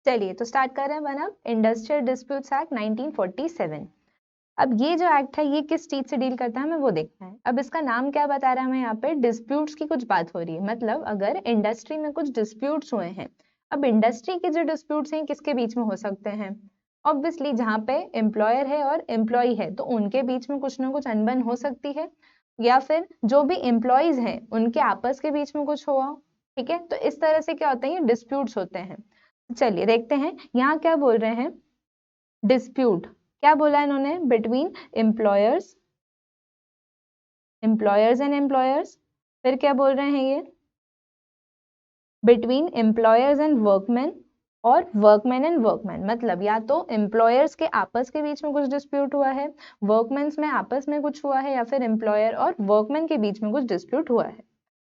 चलिए तो स्टार्ट कर रहे हैं वन अब इंडस्ट्रियल डिस्प्यूट्स एक्ट 1947। अब ये जो एक्ट है ये किस चीज से डील करता है हमें वो देखना है। अब इसका नाम क्या बता रहा है हमें, यहाँ पे डिस्प्यूट्स की कुछ बात हो रही है, मतलब अगर इंडस्ट्री में कुछ डिस्प्यूट्स हुए हैं। अब इंडस्ट्री के जो डिस्प्यूट्स हैं किसके बीच में हो सकते हैं, ऑब्वियसली जहाँ पे एम्प्लॉयर है और एम्प्लॉय है तो उनके बीच में कुछ ना कुछ अनबन हो सकती है, या फिर जो भी एम्प्लॉयज हैं उनके आपस के बीच में कुछ हुआ। ठीक है, तो इस तरह से क्या होते हैं, ये डिस्प्यूट्स होते हैं। चलिए देखते हैं यहाँ क्या बोल रहे हैं। डिस्प्यूट क्या बोला इन्होंने, बिटवीन एम्प्लॉयर्स एंड एम्प्लॉयर्स। फिर क्या बोल रहे हैं ये, बिटवीन एम्प्लॉयर्स एंड वर्कमैन और वर्कमैन एंड वर्कमैन, मतलब या तो एम्प्लॉयर्स के आपस के बीच में कुछ डिस्प्यूट हुआ है, वर्कमैन्स में आपस में कुछ हुआ है, या फिर एम्प्लॉयर और वर्कमैन के बीच में कुछ डिस्प्यूट हुआ है।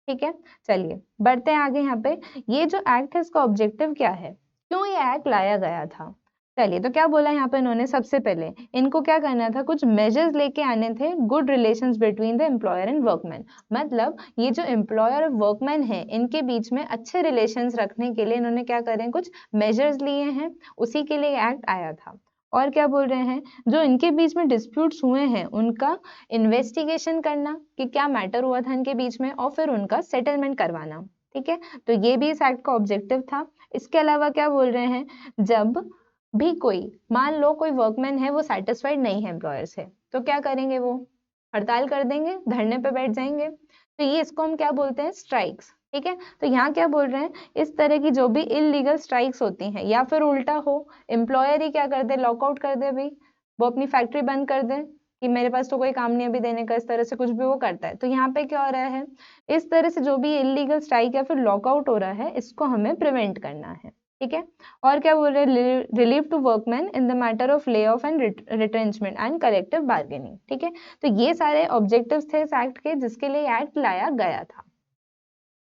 ठीक है, चलिए बढ़ते हैं आगे। यहाँ पे ये जो एक्ट है इसका ऑब्जेक्टिव क्या है, क्यों ये एक्ट लाया गया था। चलिए तो क्या बोला यहाँ पे इन्होंने, सबसे पहले इनको क्या करना था, कुछ मेजर्स लेके आने थे, good relations between the employer and workman. मतलब ये जो एम्प्लॉयर और वर्कमैन है इनके बीच में अच्छे रिलेशंस रखने के लिए इन्होंने क्या करें, कुछ मेजर्स लिए हैं, उसी के लिए एक्ट आया था। और क्या बोल रहे हैं, जो इनके बीच में डिस्प्यूट्स हुए हैं उनका इन्वेस्टिगेशन करना कि क्या मैटर हुआ था इनके बीच में, और फिर उनका सेटलमेंट करवाना। ठीक है, तो ये भी इस एक्ट का ऑब्जेक्टिव था। इसके अलावा क्या बोल रहे हैं, जब भी कोई, मान लो कोई वर्कमैन है वो सेटिस्फाइड नहीं है एम्प्लॉयर से, तो क्या करेंगे, वो हड़ताल कर देंगे, धरने पे बैठ जाएंगे। तो ये इसको हम क्या बोलते हैं, स्ट्राइक्स। ठीक है, तो यहाँ क्या बोल रहे हैं, इस तरह की जो भी इलीगल स्ट्राइक्स होती हैं, या फिर उल्टा हो, एम्प्लॉयर ही क्या कर दे, लॉकआउट कर दे, भाई वो अपनी फैक्ट्री बंद कर दे कि मेरे पास तो कोई काम नहीं अभी देने का, इस तरह से कुछ भी वो करता है। तो यहाँ पे क्या हो रहा है, इस तरह से जो भी इलीगल स्ट्राइक या फिर लॉकआउट हो रहा है इसको हमें प्रिवेंट करना है। ठीक है, और क्या बोल रहे हैं, relief to workman in the matter of lay off and retrenchment and collective bargaining. ठीक है, तो ये सारे ऑब्जेक्टिव्स थे इस एक्ट के जिसके लिए एक्ट लाया गया था।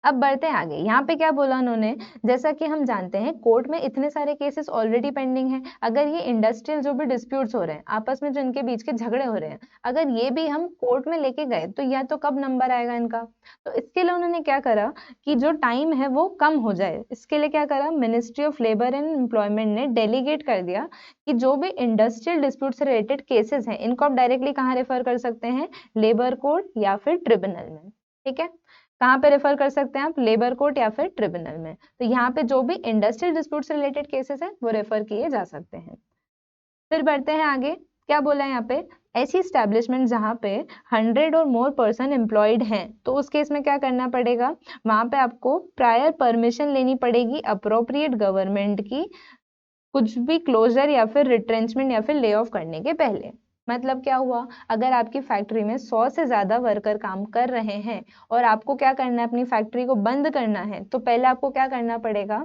अब बढ़ते हैं आगे, यहाँ पे क्या बोला उन्होंने, जैसा कि हम जानते हैं कोर्ट में इतने सारे केसेस ऑलरेडी पेंडिंग हैं। अगर ये इंडस्ट्रियल जो भी डिस्प्यूट्स हो रहे हैं आपस में, जो इनके बीच के झगड़े हो रहे हैं, अगर ये भी हम कोर्ट में लेके गए तो या तो कब नंबर आएगा इनका। तो इसके लिए उन्होंने क्या करा कि जो टाइम है वो कम हो जाए, इसके लिए क्या करा, ministry of labour and employment ने डेलीगेट कर दिया कि जो भी इंडस्ट्रियल डिस्प्यूट से रिलेटेड केसेस हैं इनको आप डायरेक्टली कहाँ रेफर कर सकते हैं, लेबर कोर्ट या फिर ट्रिब्यूनल में। ठीक है, कहाँ पे रेफर कर सकते हैं आप, लेबर कोर्ट या फिर ट्रिब्यूनल में। तो यहाँ पे जो भी इंडस्ट्रियल डिस्प्यूट से रिलेटेड केसेस हैं वो रेफर किए जा सकते हैं। फिर बढ़ते हैं आगे, क्या बोला है यहाँ पे, ऐसी स्टैब्लिशमेंट जहाँ पे 100 और मोर पर्सन एम्प्लॉयड हैं तो उस केस में क्या करना पड़ेगा, वहां पे आपको प्रायर परमिशन लेनी पड़ेगी अप्रोप्रिएट गवर्नमेंट की, कुछ भी क्लोजर या फिर रिट्रेंचमेंट या फिर ले ऑफ करने के पहले। मतलब क्या हुआ, अगर आपकी फैक्ट्री में 100 से ज्यादा वर्कर काम कर रहे हैं और आपको क्या करना है, अपनी फैक्ट्री को बंद करना है, तो पहले आपको क्या करना पड़ेगा,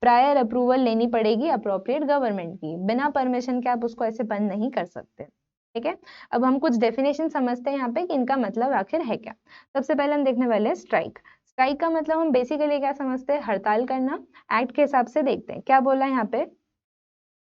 प्रायर अप्रूवल लेनी पड़ेगी अप्रोप्रिएट गवर्नमेंट की। बिना परमिशन के आप उसको ऐसे बंद नहीं कर सकते। ठीक है, अब हम कुछ डेफिनेशन समझते हैं यहाँ पे कि इनका मतलब आखिर है क्या। सबसे पहले हम देखने वाले हैं स्ट्राइक। स्ट्राइक का मतलब हम बेसिकली क्या समझते हैं, हड़ताल करना। एक्ट के हिसाब से देखते हैं क्या बोला है यहाँ पे,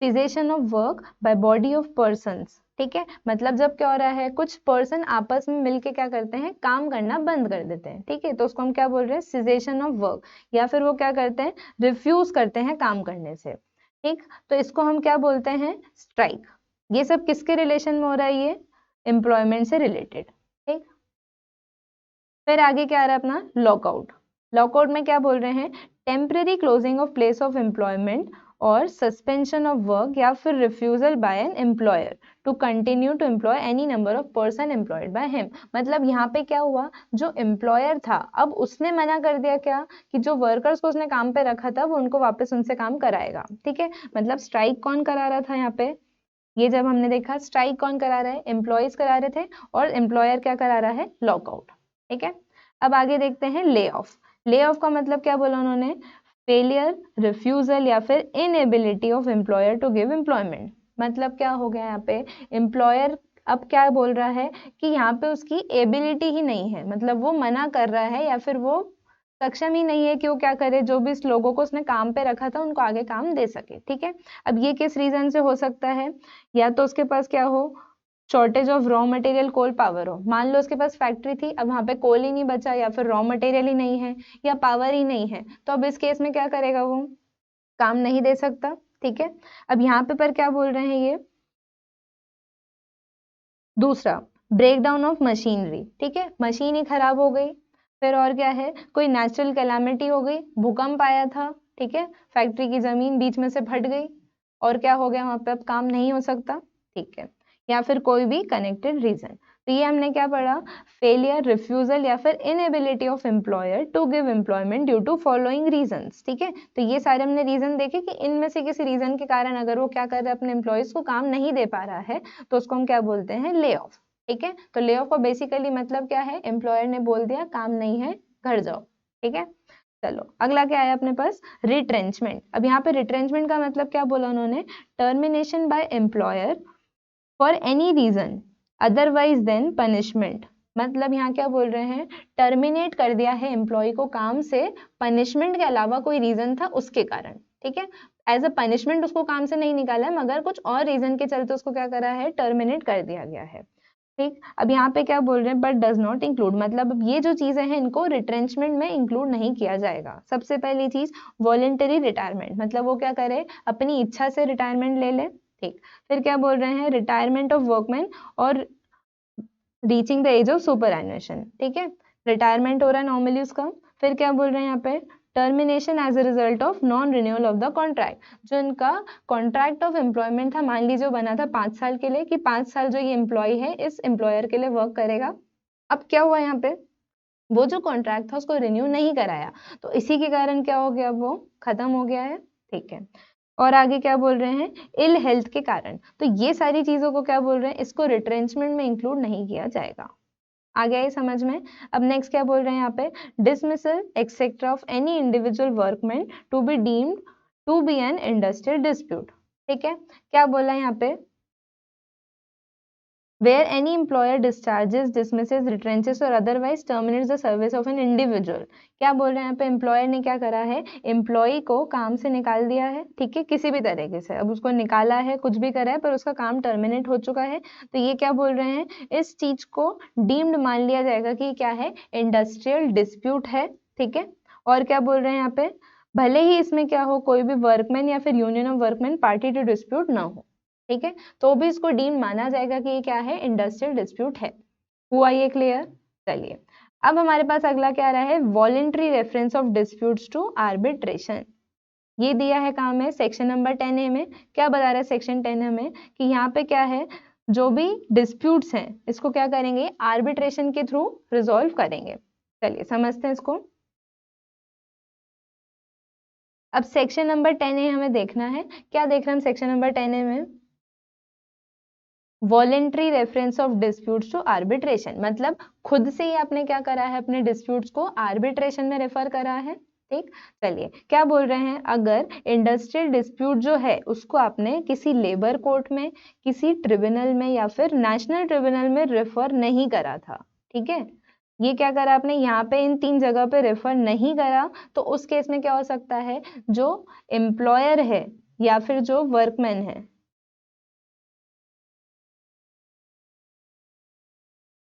cessation of work by body of persons. ठीक है, मतलब जब क्या हो रहा है, कुछ पर्सन आपस में मिलके क्या करते हैं, काम करना बंद कर देते हैं। ठीक है, तो उसको हम क्या बोल रहे हैं, सीजेशन ऑफ वर्क, या फिर वो क्या करते हैं, रिफ्यूज करते हैं काम करने से। ठीक, तो इसको हम क्या बोलते हैं, स्ट्राइक। ये सब किसके रिलेशन में हो रहा है, ये एम्प्लॉयमेंट से रिलेटेड। ठीक, फिर आगे क्या आ रहा है अपना, लॉकआउट। लॉकआउट में क्या बोल रहे हैं, temporary closing of place of employment और सस्पेंशन ऑफ वर्क, या फिर refusal by an employer to continue to employ any number of person employed by him. मतलब यहाँ पे क्या हुआ, जो एम्प्लॉयर था अब उसने मना कर दिया क्या, कि जो वर्कर्स को उसने काम पे रखा था वो उनको वापस उनसे काम कराएगा। ठीक है, मतलब स्ट्राइक कौन करा रहा था यहाँ पे, ये जब हमने देखा स्ट्राइक कौन करा रहा है, एम्प्लॉयज करा रहे थे, और एम्प्लॉयर क्या करा रहा है, लॉकआउट। ठीक है, अब आगे देखते हैं ले ऑफ। ले ऑफ का मतलब क्या बोला उन्होंने, फेलियर, रिफ्यूजल या फिर inability of employer to give employment. मतलब क्या हो गया यहाँ पे, एम्प्लॉयर अब क्या बोल रहा है कि यहाँ पे उसकी एबिलिटी ही नहीं है, मतलब वो मना कर रहा है या फिर वो सक्षम ही नहीं है कि वो क्या करे, जो भी इस लोगों को उसने काम पे रखा था उनको आगे काम दे सके। ठीक है, अब ये किस रीजन से हो सकता है, या तो उसके पास क्या हो, shortage of raw material, coal power हो। मान लो उसके पास फैक्ट्री थी, अब वहां पे कोल ही नहीं बचा, या फिर रॉ मटेरियल ही नहीं है, या पावर ही नहीं है, तो अब इस केस में क्या करेगा, वो काम नहीं दे सकता। ठीक है। अब यहाँ पे पर क्या बोल रहे हैं ये, दूसरा ब्रेक डाउन ऑफ मशीनरी, ठीक है, मशीन ही खराब हो गई। फिर और क्या है, कोई नेचुरल कैलामिटी हो गई, भूकंप आया था, ठीक है, फैक्ट्री की जमीन बीच में से फट गई और क्या हो गया, वहां पे अब काम नहीं हो सकता, ठीक है, या फिर कोई भी कनेक्टेड रीजन। तो ये हमने क्या पढ़ा, फेलियर, रिफ्यूजल या फिर inability of employer to give employment due to following reasons, ठीक है। तो ये सारे हमने रीजन देखे कि इनमें से किसी रीजन के कारण अगर वो क्या कर रहा है, अपने एम्प्लॉयज को काम नहीं दे पा रहा है, तो उसको हम क्या बोलते हैं, ले ऑफ, ठीक है। तो ले ऑफ का बेसिकली मतलब क्या है, एम्प्लॉयर ने बोल दिया काम नहीं है, घर जाओ, ठीक है। चलो अगला क्या है अपने पास, रिट्रेंचमेंट। अब यहाँ पे रिट्रेंचमेंट का मतलब क्या बोला उन्होंने, termination by employer for any reason otherwise than punishment. मतलब यहाँ क्या बोल रहे हैं, टर्मिनेट कर दिया है एम्प्लॉय को काम से, पनिशमेंट के अलावा कोई रीजन था उसके कारण, ठीक है। एज अ पनिशमेंट उसको काम से नहीं निकाला है, मगर कुछ और रीजन के चलते उसको क्या करा है, टर्मिनेट कर दिया गया है, ठीक। अब यहाँ पे क्या बोल रहे हैं, बट डज नॉट इंक्लूड, मतलब ये जो चीजें हैं इनको रिट्रेंचमेंट में इंक्लूड नहीं किया जाएगा। सबसे पहली चीज वॉलेंटरी रिटायरमेंट, मतलब वो क्या करे, अपनी इच्छा से रिटायरमेंट ले ले, ठीक। फिर क्या बोल रहे हैं, रिटायरमेंट ऑफ वर्कमैन और reaching the age of superannuation, ठीक है, रिटायरमेंट हो रहा है नॉर्मली उसका। फिर क्या बोल रहे हैं यहाँ पे, termination as a result of non renewal of the contract, जो इनका कॉन्ट्रैक्ट ऑफ एम्प्लॉयमेंट था, मान लीजिए बना था 5 साल के लिए, कि 5 साल जो ये एम्प्लॉय है इस एम्प्लॉयर के लिए वर्क करेगा। अब क्या हुआ यहाँ पे, वो जो कॉन्ट्रैक्ट था उसको रिन्यू नहीं कराया, तो इसी के कारण क्या हो गया, वो खत्म हो गया है, ठीक है। और आगे क्या बोल रहे हैं, इल हेल्थ के कारण। तो ये सारी चीजों को क्या बोल रहे हैं, इसको रिट्रेंचमेंट में इंक्लूड नहीं किया जाएगा। आ गया ये समझ में। अब नेक्स्ट क्या बोल रहे हैं यहाँ पे, dismissal etcetera of any individual workman to be deemed to be an industrial dispute, ठीक है। क्या बोला है यहाँ पे, where any employer discharges, dismisses, retrenches or otherwise terminates the service of an individual। क्या बोल रहे हैं यहाँ पे, एम्प्लॉयर ने क्या करा है, एम्प्लॉय को काम से निकाल दिया है, ठीक है, किसी भी तरीके से, अब उसको निकाला है, कुछ भी करा है, पर उसका काम टर्मिनेट हो चुका है। तो ये क्या बोल रहे हैं, इस चीज को डीम्ड मान लिया जाएगा कि क्या है, इंडस्ट्रियल डिस्प्यूट है, ठीक है। और क्या बोल रहे हैं यहाँ पे, भले ही इसमें क्या हो, कोई भी वर्कमैन या फिर union of workman party to dispute ना हो, ठीक है, तो भी इसको डीम माना जाएगा कि ये क्या है, इंडस्ट्रियल डिस्प्यूट है। हुआ ये क्लियर। चलिए अब हमारे पास अगला क्या रहा है, voluntary reference of disputes to arbitration. ये दिया है काम है सेक्शन नंबर 10A में। क्या बता रहा है सेक्शन 10A में, कि यहाँ पे क्या है, जो भी डिस्प्यूट्स हैं इसको क्या करेंगे, आर्बिट्रेशन के थ्रू रिजॉल्व करेंगे। चलिए समझते हैं इसको। अब सेक्शन नंबर 10A हमें देखना है, क्या देख रहे हैं हम सेक्शन नंबर 10A में, voluntary reference of disputes to arbitration, मतलब खुद से ही आपने क्या करा है, अपने डिस्प्यूट्स को आर्बिट्रेशन में रेफर करा है, ठीक। चलिए क्या बोल रहे हैं, अगर इंडस्ट्रियल डिस्प्यूट जो है उसको आपने किसी लेबर कोर्ट में, किसी ट्रिब्यूनल में या फिर नेशनल ट्रिब्यूनल में रेफर नहीं करा था, ठीक है, ये क्या करा आपने, यहाँ पे इन 3 जगह पे रेफर नहीं करा, तो उस केस में क्या हो सकता है, जो एम्प्लॉयर है या फिर जो वर्कमैन है,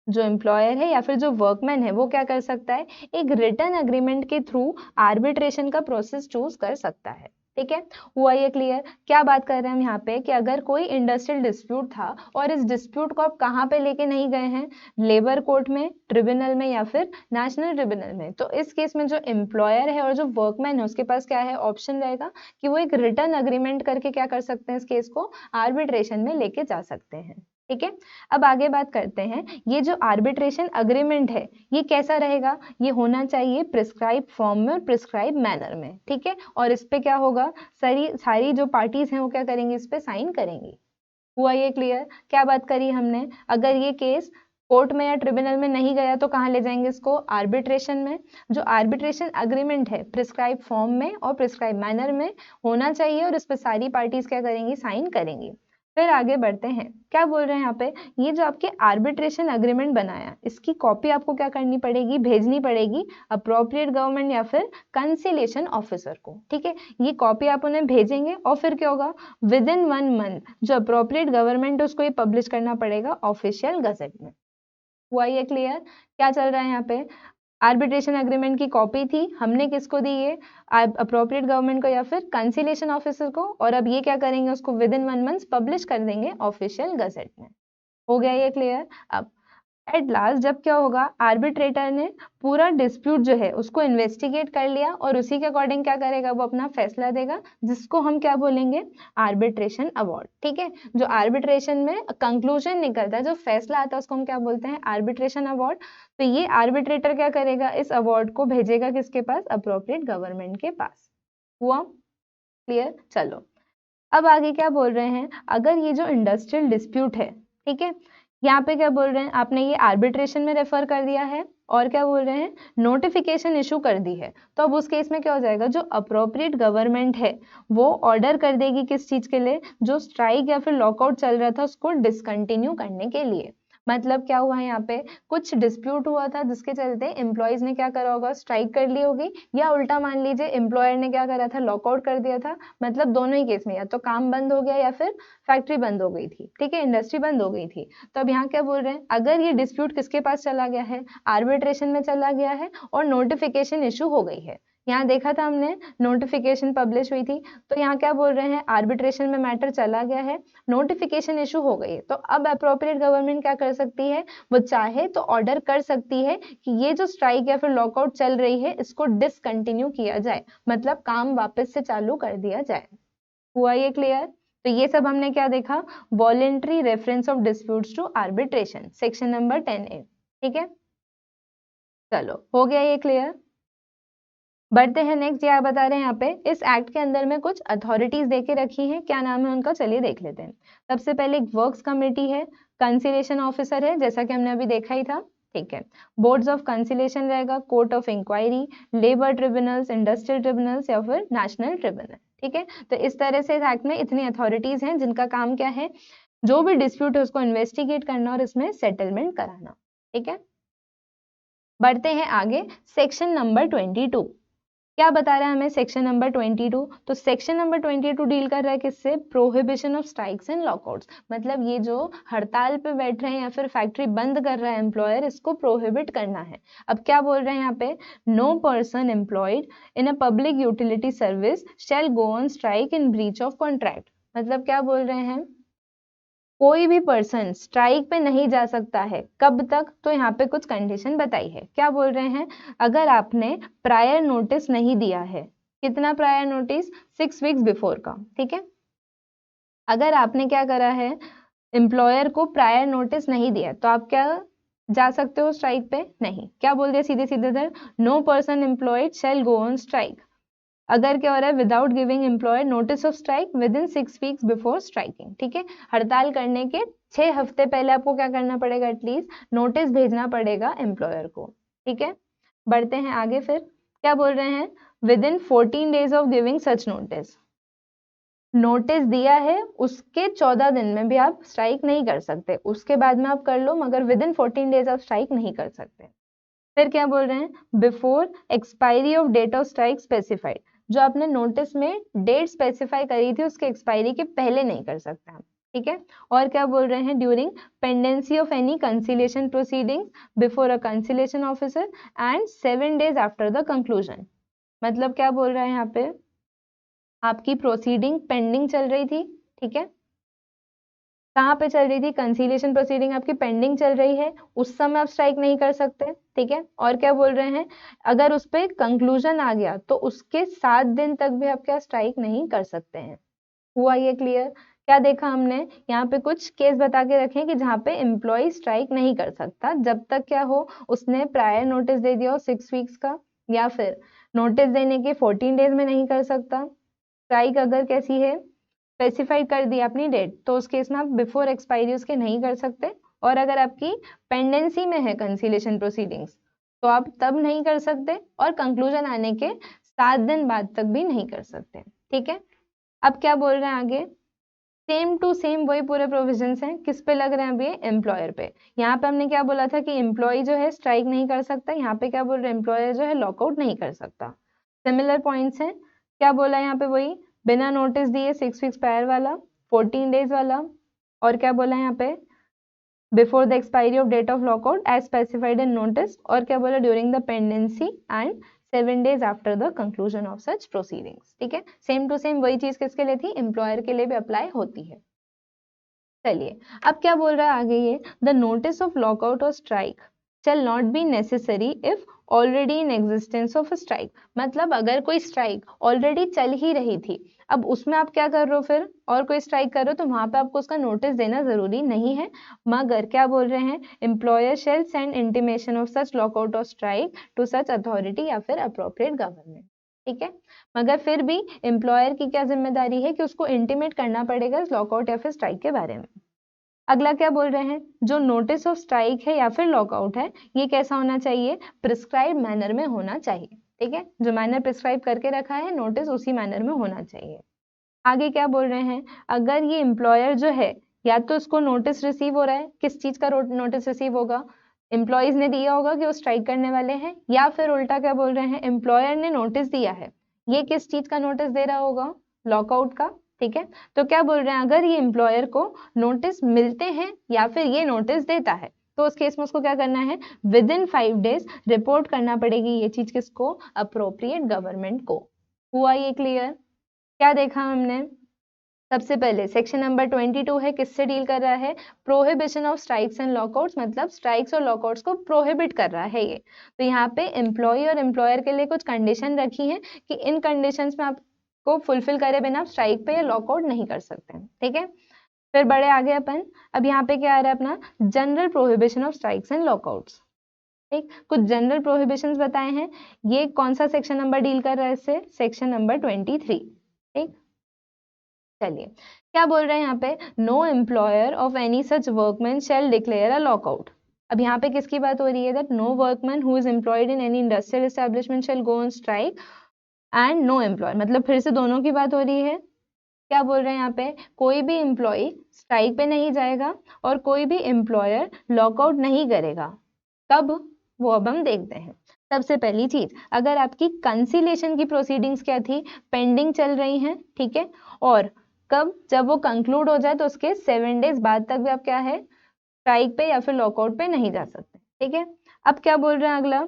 जो एम्प्लॉयर है या फिर जो वर्कमैन है, वो क्या कर सकता है, एक रिटर्न अग्रीमेंट के थ्रू आर्बिट्रेशन का प्रोसेस चूज कर सकता है, ठीक है। हुआ ये क्लियर। क्या बात कर रहे हैं हम यहाँ पे, कि अगर कोई इंडस्ट्रियल डिस्प्यूट था और इस डिस्प्यूट को आप कहाँ पे लेके नहीं गए हैं, लेबर कोर्ट में, ट्रिब्यूनल में या फिर नेशनल ट्रिब्यूनल में, तो इस केस में जो एम्प्लॉयर है और जो वर्कमैन है उसके पास क्या है, ऑप्शन रहेगा कि वो एक रिटर्न अग्रीमेंट करके क्या कर सकते हैं, इस केस को आर्बिट्रेशन में लेके जा सकते हैं, ठीक है। अब आगे बात करते हैं, ये जो आर्बिट्रेशन अग्रीमेंट है ये कैसा रहेगा, ये होना चाहिए प्रिस्क्राइब फॉर्म में और प्रिस्क्राइब मैनर में, ठीक है। और इस पे क्या होगा, सारी जो पार्टीज हैं वो क्या करेंगी, इस पे साइन करेंगी। हुआ ये क्लियर। क्या बात करी हमने, अगर ये केस कोर्ट में या ट्रिब्यूनल में नहीं गया तो कहाँ ले जाएंगे इसको, आर्बिट्रेशन में। जो आर्बिट्रेशन अग्रीमेंट है प्रिस्क्राइब फॉर्म में और प्रिस्क्राइब मैनर में होना चाहिए, और इस पे सारी पार्टीज क्या करेंगी, साइन करेंगी। फिर आगे बढ़ते हैं, क्या बोल रहे हैं यहाँ पे, ये जो आपके आर्बिट्रेशन अग्रीमेंट बनाया इसकी कॉपी आपको क्या करनी पड़ेगी, भेजनी पड़ेगी अप्रोप्रिएट गवर्नमेंट या फिर कंसिलेशन ऑफिसर को, ठीक है। ये कॉपी आप उन्हें भेजेंगे और फिर क्या होगा, विद इन 1 मंथ जो अप्रोप्रिएट गवर्नमेंट है उसको ये पब्लिश करना पड़ेगा ऑफिशियल गजेट में। हुआ ये क्लियर। क्या चल रहा है यहाँ पे, आर्बिट्रेशन एग्रीमेंट की कॉपी थी, हमने किसको दी ये, अप्रोप्रिएट गवर्नमेंट को या फिर कंसिलेशन ऑफिसर को, और अब ये क्या करेंगे, उसको विद इन 1 मंथ पब्लिश कर देंगे ऑफिशियल गजेट में। हो गया ये क्लियर। अब एट लास्ट जब क्या होगा, आर्बिट्रेटर ने पूरा डिस्प्यूट जो है उसको इन्वेस्टिगेट कर लिया और उसी के अकॉर्डिंग क्या करेगा, वो अपना फैसला देगा, जिसको हम क्या बोलेंगे, आर्बिट्रेशन अवार्ड। ठीक है, जो आर्बिट्रेशन में कंक्लूजन निकलता है, जो फैसला आता है, उसको हम क्या बोलते हैं, आर्बिट्रेशन अवार्ड। तो ये आर्बिट्रेटर क्या करेगा, इस अवार्ड को भेजेगा किसके पास, अप्रोप्रिएट गवर्नमेंट के पास। हुआ क्लियर। चलो अब आगे क्या बोल रहे हैं, अगर ये जो इंडस्ट्रियल डिस्प्यूट है, ठीक है, यहाँ पे क्या बोल रहे हैं, आपने ये आर्बिट्रेशन में रेफर कर दिया है और क्या बोल रहे हैं, नोटिफिकेशन इशू कर दी है, तो अब उस केस में क्या हो जाएगा, जो अप्रोप्रिएट गवर्नमेंट है वो ऑर्डर कर देगी किस चीज के लिए, जो स्ट्राइक या फिर लॉकआउट चल रहा था उसको डिसकंटिन्यू करने के लिए। मतलब क्या हुआ है, यहाँ पे कुछ डिस्प्यूट हुआ था जिसके चलते एम्प्लॉयज ने क्या करा होगा, स्ट्राइक कर ली होगी, या उल्टा मान लीजिए एम्प्लॉयर ने क्या करा था, लॉकआउट कर दिया था। मतलब दोनों ही केस में या तो काम बंद हो गया या फिर फैक्ट्री बंद हो गई थी, ठीक है, इंडस्ट्री बंद हो गई थी। तो अब यहाँ क्या बोल रहे हैं, अगर ये डिस्प्यूट किसके पास चला गया है, आर्बिट्रेशन में चला गया है और नोटिफिकेशन इशू हो गई है। यहाँ देखा था हमने, नोटिफिकेशन पब्लिश हुई थी, तो यहाँ क्या बोल रहे हैं, आर्बिट्रेशन में मैटर चला गया है, नोटिफिकेशन इशू हो गई है, तो अब अप्रोप्रिएट गवर्नमेंट क्या कर सकती है, वो चाहे तो ऑर्डर कर सकती है कि ये जो स्ट्राइक या फिर लॉकआउट चल रही है इसको डिसकंटिन्यू किया जाए, मतलब काम वापस से चालू कर दिया जाए। हुआ ये क्लियर। तो ये सब हमने क्या देखा, voluntary reference of disputes to arbitration, section number 10A। ठीक है, चलो हो गया ये क्लियर। बढ़ते हैं नेक्स्ट, क्या बता रहे हैं यहाँ पे, इस एक्ट के अंदर में कुछ अथॉरिटीज देके रखी हैं, क्या नाम है उनका, चलिए देख लेते हैं। सबसे पहले एक वर्क्स कमेटी है, कंसिलेशन ऑफिसर है, जैसा कि हमने अभी देखा ही था, ठीक है, बोर्ड्स ऑफ कंसिलेशन रहेगा, court of inquiry, labour tribunals, industrial tribunals या फिर नेशनल ट्रिब्यूनल। ठीक है, तो इस तरह से इस एक्ट में इतनी अथॉरिटीज हैं जिनका काम क्या है, जो भी डिस्प्यूट है उसको इन्वेस्टिगेट करना और इसमें सेटलमेंट कराना। ठीक है, बढ़ते हैं आगे, सेक्शन नंबर 22 क्या बता रहा है हमें, सेक्शन नंबर 22। तो सेक्शन नंबर 22 डील कर रहा है किससे, prohibition of strikes and lockouts. मतलब ये जो हड़ताल पे बैठ रहे हैं या फिर फैक्ट्री बंद कर रहा है एम्प्लॉयर, इसको प्रोहिबिट करना है। अब क्या बोल रहे हैं यहाँ पे, no person employed in a public utility service shall go on strike in breach of contract. मतलब क्या बोल रहे हैं, कोई भी पर्सन स्ट्राइक पे नहीं जा सकता है, कब तक, तो यहाँ पे कुछ कंडीशन बताई है। क्या बोल रहे हैं, अगर आपने प्रायर नोटिस नहीं दिया है, कितना प्रायर नोटिस, 6 वीक्स बिफोर का। ठीक है, अगर आपने क्या करा है, एम्प्लॉयर को प्रायर नोटिस नहीं दिया, तो आप क्या जा सकते हो स्ट्राइक पे, नहीं। क्या बोल दिया सीधे सीधे इधर, no person employed shall go on strike. अगर क्या हो रहा है, without giving employer notice of strike within 6 weeks before striking. ठीक है, हड़ताल करने के 6 हफ्ते पहले आपको क्या करना पड़ेगा, एटलीस्ट नोटिस भेजना पड़ेगा एम्प्लॉयर को। ठीक है, बढ़ते हैं आगे, फिर क्या बोल रहे हैं, with in 14 days of giving such notice. Notice दिया है उसके 14 दिन में भी आप स्ट्राइक नहीं कर सकते, उसके बाद में आप कर लो, मगर विद इन 14 डेज आप स्ट्राइक नहीं कर सकते। फिर क्या बोल रहे हैं, before expiry of date of strike specified. जो आपने नोटिस में डेट स्पेसिफाई करी थी उसके एक्सपायरी के पहले नहीं कर सकते आप। ठीक है, और क्या बोल रहे हैं, during pendency of any conciliation proceedings before a conciliation officer and 7 days after the conclusion. मतलब क्या बोल रहा है यहाँ पे, आपकी प्रोसीडिंग पेंडिंग चल रही थी, ठीक है, कहाँ पे चल रही थी, कंसीलिएशन प्रोसीडिंग आपकी पेंडिंग चल रही है, उस समय आप स्ट्राइक नहीं कर सकते। ठीक है, और क्या बोल रहे हैं, अगर उस पर कंक्लूजन आ गया तो उसके 7 दिन तक भी आप क्या स्ट्राइक नहीं कर सकते हैं। हुआ ये क्लियर। क्या देखा हमने, यहाँ पे कुछ केस बता के रखे कि जहाँ पे एम्प्लॉय स्ट्राइक नहीं कर सकता जब तक क्या हो, उसने प्रायर नोटिस दे दिया हो 6 वीक्स का, या फिर नोटिस देने के 14 डेज में नहीं कर सकता। स्ट्राइक अगर कैसी है, स्पेसिफाई कर दी अपनी डेट, तो उस केस में आप बिफोर एक्सपायरी उसके नहीं कर सकते। और अगर आपकी पेंडेंसी में है कंसीलेशन प्रोसीडिंग्स, तो आप तब नहीं कर सकते, और कंक्लूजन आने के 7 दिन बाद तक भी नहीं कर सकते। ठीक है, अब क्या बोल रहे हैं आगे, सेम टू सेम वही पूरे प्रोविजंस हैं, किस पे लग रहे हैं अभी, एम्प्लॉयर पे। यहाँ पे हमने क्या बोला था कि एम्प्लॉय जो है स्ट्राइक नहीं कर सकता, यहाँ पे क्या बोल रहे हैं, एम्प्लॉयर जो है लॉकआउट नहीं कर सकता। सिमिलर पॉइंट्स हैं, क्या बोला यहाँ पे, वही बिना नोटिस दिए 6 वीक्स प्रायर वाला, 14 डेज वाला, और क्या बोला यहाँ पे, before the expiry of date of lockout as specified in notice, और क्या बोला, during the pendency and 7 days after the conclusion of such proceedings. ठीक है, सेम टू सेम वही चीज किसके लिए थी, एम्प्लॉयर के लिए भी अप्लाई होती है। चलिए अब क्या बोल रहा है आगे ये, द नोटिस ऑफ लॉकआउट और strike shall not be necessary if already in existence of a strike। मतलब अगर कोई स्ट्राइक ऑलरेडी चल ही रही थी, अब उसमें आप क्या कर रहे हो फिर, और कोई स्ट्राइक कर रहे हो, तो वहां पे आपको उसका नोटिस देना जरूरी नहीं है, मगर क्या बोल रहे हैं, employer shall send intimation of such lockout और स्ट्राइक टू सच अथॉरिटी या फिर अप्रोप्रिएट गवर्नमेंट। ठीक है, मगर फिर भी एम्प्लॉयर की क्या जिम्मेदारी है कि उसको इंटीमेट करना पड़ेगा इस लॉकआउट या फिर स्ट्राइक के बारे में। अगला क्या बोल रहे हैं, जो नोटिस ऑफ स्ट्राइक है या फिर लॉकआउट है, ये कैसा होना चाहिए, प्रिस्क्राइब मैनर में होना चाहिए। ठीक है, जो मैनर प्रिस्क्राइब करके रखा है नोटिस, उसी मैनर में होना चाहिए। आगे क्या बोल रहे हैं, अगर ये एम्प्लॉयर जो है, या तो उसको नोटिस रिसीव हो रहा है, किस चीज का नोटिस रिसीव होगा, एम्प्लॉयज ने दिया होगा कि वो स्ट्राइक करने वाले हैं, या फिर उल्टा क्या बोल रहे हैं, एम्प्लॉयर ने नोटिस दिया है, ये किस चीज का नोटिस दे रहा होगा, लॉकआउट का। ठीक है, तो क्या बोल रहे हैं, अगर ये एम्प्लॉयर को नोटिस मिलते हैं या फिर ये नोटिस देता है, तो उस केस में उसको क्या करना है, विद इन 5 days रिपोर्ट करना पड़ेगी ये चीज किसको, अप्रोप्रिएट गवर्नमेंट को। हुआ ये क्लियर, क्या देखा हमने, सबसे पहले सेक्शन नंबर 22 है, किससे डील कर रहा है, prohibition of strikes and lockouts, मतलब स्ट्राइक्स और लॉकआउट्स को प्रोहिबिट कर रहा है ये। तो यहाँ पे एम्प्लॉय और एम्प्लॉयर के लिए कुछ कंडीशन रखी है कि इन कंडीशंस में आप को फुलफिल करे बिना आप स्ट्राइक पे या लॉकआउट नहीं कर सकते। ठीक है, फिर बड़े आगे अपन, अब यहाँ पे क्या आ रहा है अपना, general prohibition of strikes and lockouts. ठीक, कुछ जनरल प्रोहिबिशंस बताए हैं, ये कौन सा सेक्शन नंबर डील कर रहा है इससे, सेक्शन नंबर 23। ठीक, चलिए क्या बोल रहे हैं यहाँ पे, no employer of any such workman shall declare a lockout. अब यहाँ पे किसकी बात हो रही है, that no workman who is employed in any industrial establishment shall go on strike and no employ, मतलब फिर से दोनों की बात हो रही है। क्या बोल रहे हैं यहाँ पे, कोई भी एम्प्लॉय स्ट्राइक पे नहीं जाएगा और कोई भी एम्प्लॉयर लॉकआउट नहीं करेगा। कब, वो अब हम देखते हैं। सबसे पहली चीज, अगर आपकी कंसिलेशन की प्रोसीडिंग्स क्या थी, पेंडिंग चल रही हैं, ठीक है, और कब, जब वो कंक्लूड हो जाए तो उसके 7 days बाद तक भी आप क्या है, स्ट्राइक पे या फिर लॉकआउट पे नहीं जा सकते। ठीक है, अब क्या बोल रहे हैं अगला,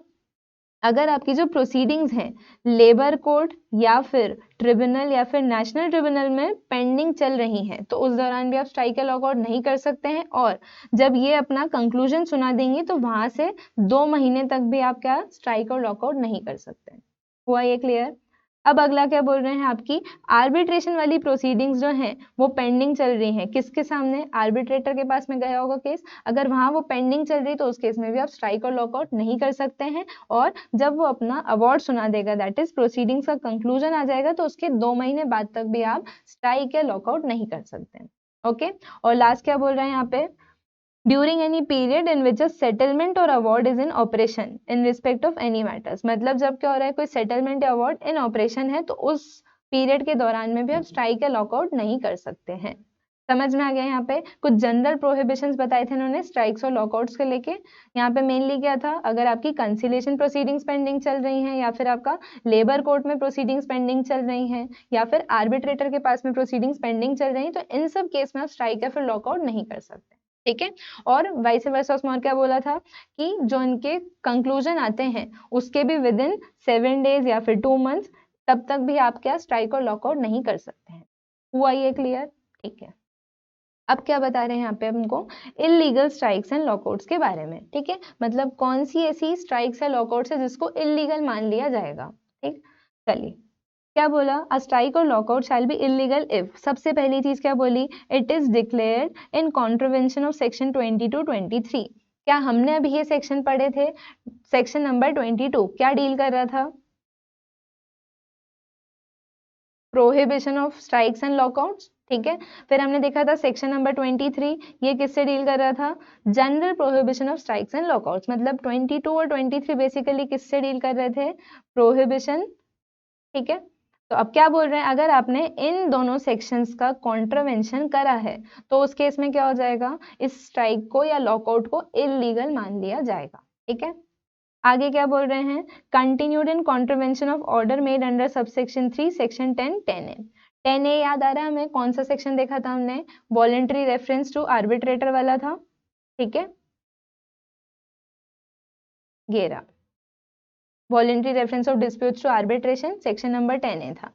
अगर आपकी जो प्रोसीडिंग्स हैं लेबर कोर्ट या फिर ट्रिब्यूनल या फिर नेशनल ट्रिब्यूनल में पेंडिंग चल रही हैं, तो उस दौरान भी आप स्ट्राइक या लॉकआउट नहीं कर सकते हैं, और जब ये अपना कंक्लूजन सुना देंगे तो वहां से 2 महीने तक भी आप क्या स्ट्राइक और लॉकआउट नहीं कर सकते। हुआ ये क्लियर। अब अगला क्या बोल रहे हैं, आपकी आर्बिट्रेशन वाली प्रोसीडिंग्स जो हैं वो पेंडिंग चल रही हैं, किसके सामने, आर्बिट्रेटर के पास में गया होगा केस, अगर वहां वो पेंडिंग चल रही तो उस केस में भी आप स्ट्राइक और लॉकआउट नहीं कर सकते हैं, और जब वो अपना अवार्ड सुना देगा, दैट इज प्रोसीडिंग्स का कंक्लूजन आ जाएगा, तो उसके 2 महीने बाद तक भी आप स्ट्राइक या लॉकआउट नहीं कर सकते। ओके, और लास्ट क्या बोल रहे हैं यहाँ पे, during any period in which a settlement or award is in operation in respect of any matters, मतलब जब क्या हो रहा है, कोई सेटलमेंट या अवार्ड इन ऑपरेशन है तो उस पीरियड के दौरान में भी आप स्ट्राइक या लॉकआउट नहीं कर सकते हैं। समझ में आ गया। यहाँ पे कुछ जनरल प्रोहिबिशंस बताए थे इन्होंने स्ट्राइक्स और लॉकआउट्स के लेके। यहाँ पे मेनली क्या था, अगर आपकी कंसिलेशन प्रोसीडिंग्स पेंडिंग चल रही हैं, या फिर आपका लेबर कोर्ट में प्रोसीडिंग्स पेंडिंग चल रही हैं, या फिर आर्बिट्रेटर के पास में प्रोसीडिंग्स पेंडिंग चल रही हैं, तो इन सब केस में आप स्ट्राइक या फिर लॉकआउट नहीं कर सकते। ठीक है, और वाइस वर्सा उसमें और क्या बोला था कि जो इनके कंक्लूजन आते हैं उसके भी विद इन 7 days या फिर 2 months तब तक भी आप क्या स्ट्राइक और लॉकआउट नहीं कर सकते हैं। हुआ ये क्लियर। ठीक है, अब क्या बता रहे हैं यहाँ पे हमको, इलीगल स्ट्राइक्स एंड लॉकआउट्स के बारे में। ठीक है, मतलब कौन सी ऐसी स्ट्राइक्स या लॉकआउट्स है जिसको इलीगल मान लिया जाएगा। ठीक, चलिए क्या बोला, अ स्ट्राइक और lockout shall be illegal if, सबसे पहली चीज क्या बोली, it is declared in contravention of section 22-23। क्या हमने अभी ये सेक्शन पढ़े थे, सेक्शन नंबर 22 क्या डील कर रहा था, prohibition of strikes and lockouts. ठीक है, फिर हमने देखा था सेक्शन नंबर 23, ये किससे डील कर रहा था, general prohibition of strikes and lockouts, मतलब 22 और 23 बेसिकली किससे डील कर रहे थे, प्रोहिबिशन। ठीक है, तो अब क्या बोल रहे हैं, अगर आपने इन दोनों सेक्शंस का कॉन्ट्रवेंशन करा है तो उस केस में क्या हो जाएगा, इस स्ट्राइक को या लॉकआउट को इलीगल मान लिया जाएगा। ठीक है, आगे क्या बोल रहे हैं, continued in contravention of order made under subsection 3 section 10 10A याद आ रहा है हमें, कौन सा सेक्शन देखा था हमने, वॉलेंट्री रेफरेंस टू आर्बिट्रेटर वाला था। ठीक है, ये रहा voluntary reference of disputes to arbitration, section number 10A था।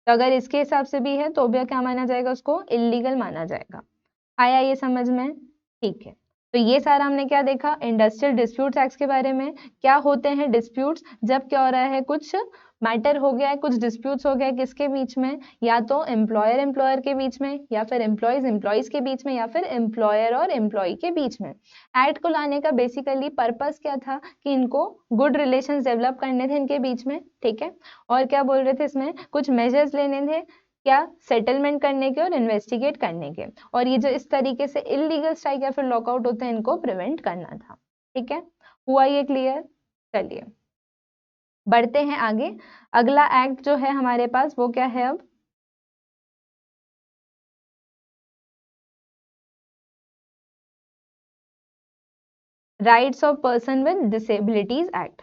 तो अगर इसके हिसाब से भी है तो भी क्या माना जाएगा, उसको इलीगल माना जाएगा। आया ये समझ में? ठीक है, तो ये सारा हमने क्या देखा, इंडस्ट्रियल डिस्प्यूट्स एक्ट के बारे में। क्या होते हैं डिस्प्यूट्स, जब क्या हो रहा है, कुछ मैटर हो गया है, कुछ डिस्प्यूट्स हो गया है, किसके बीच में, या तो एम्प्लॉयर के बीच में, या फिर एम्प्लॉयज के बीच में, या फिर एम्प्लॉयर और एम्प्लॉय के बीच में। एक्ट को लाने का बेसिकली पर्पस क्या था कि इनको गुड रिलेशंस डेवलप करने थे इनके बीच में, ठीक है। और क्या बोल रहे थे, इसमें कुछ मेजर्स लेने थे, क्या, सेटलमेंट करने के और इन्वेस्टिगेट करने के, और ये जो इस तरीके से इलीगल स्ट्राइक या फिर लॉकआउट होते हैं इनको प्रिवेंट करना था। ठीक है, हुआ ये क्लियर? चलिए बढ़ते हैं आगे। अगला एक्ट जो है हमारे पास वो क्या है अब, rights of person with disabilities act.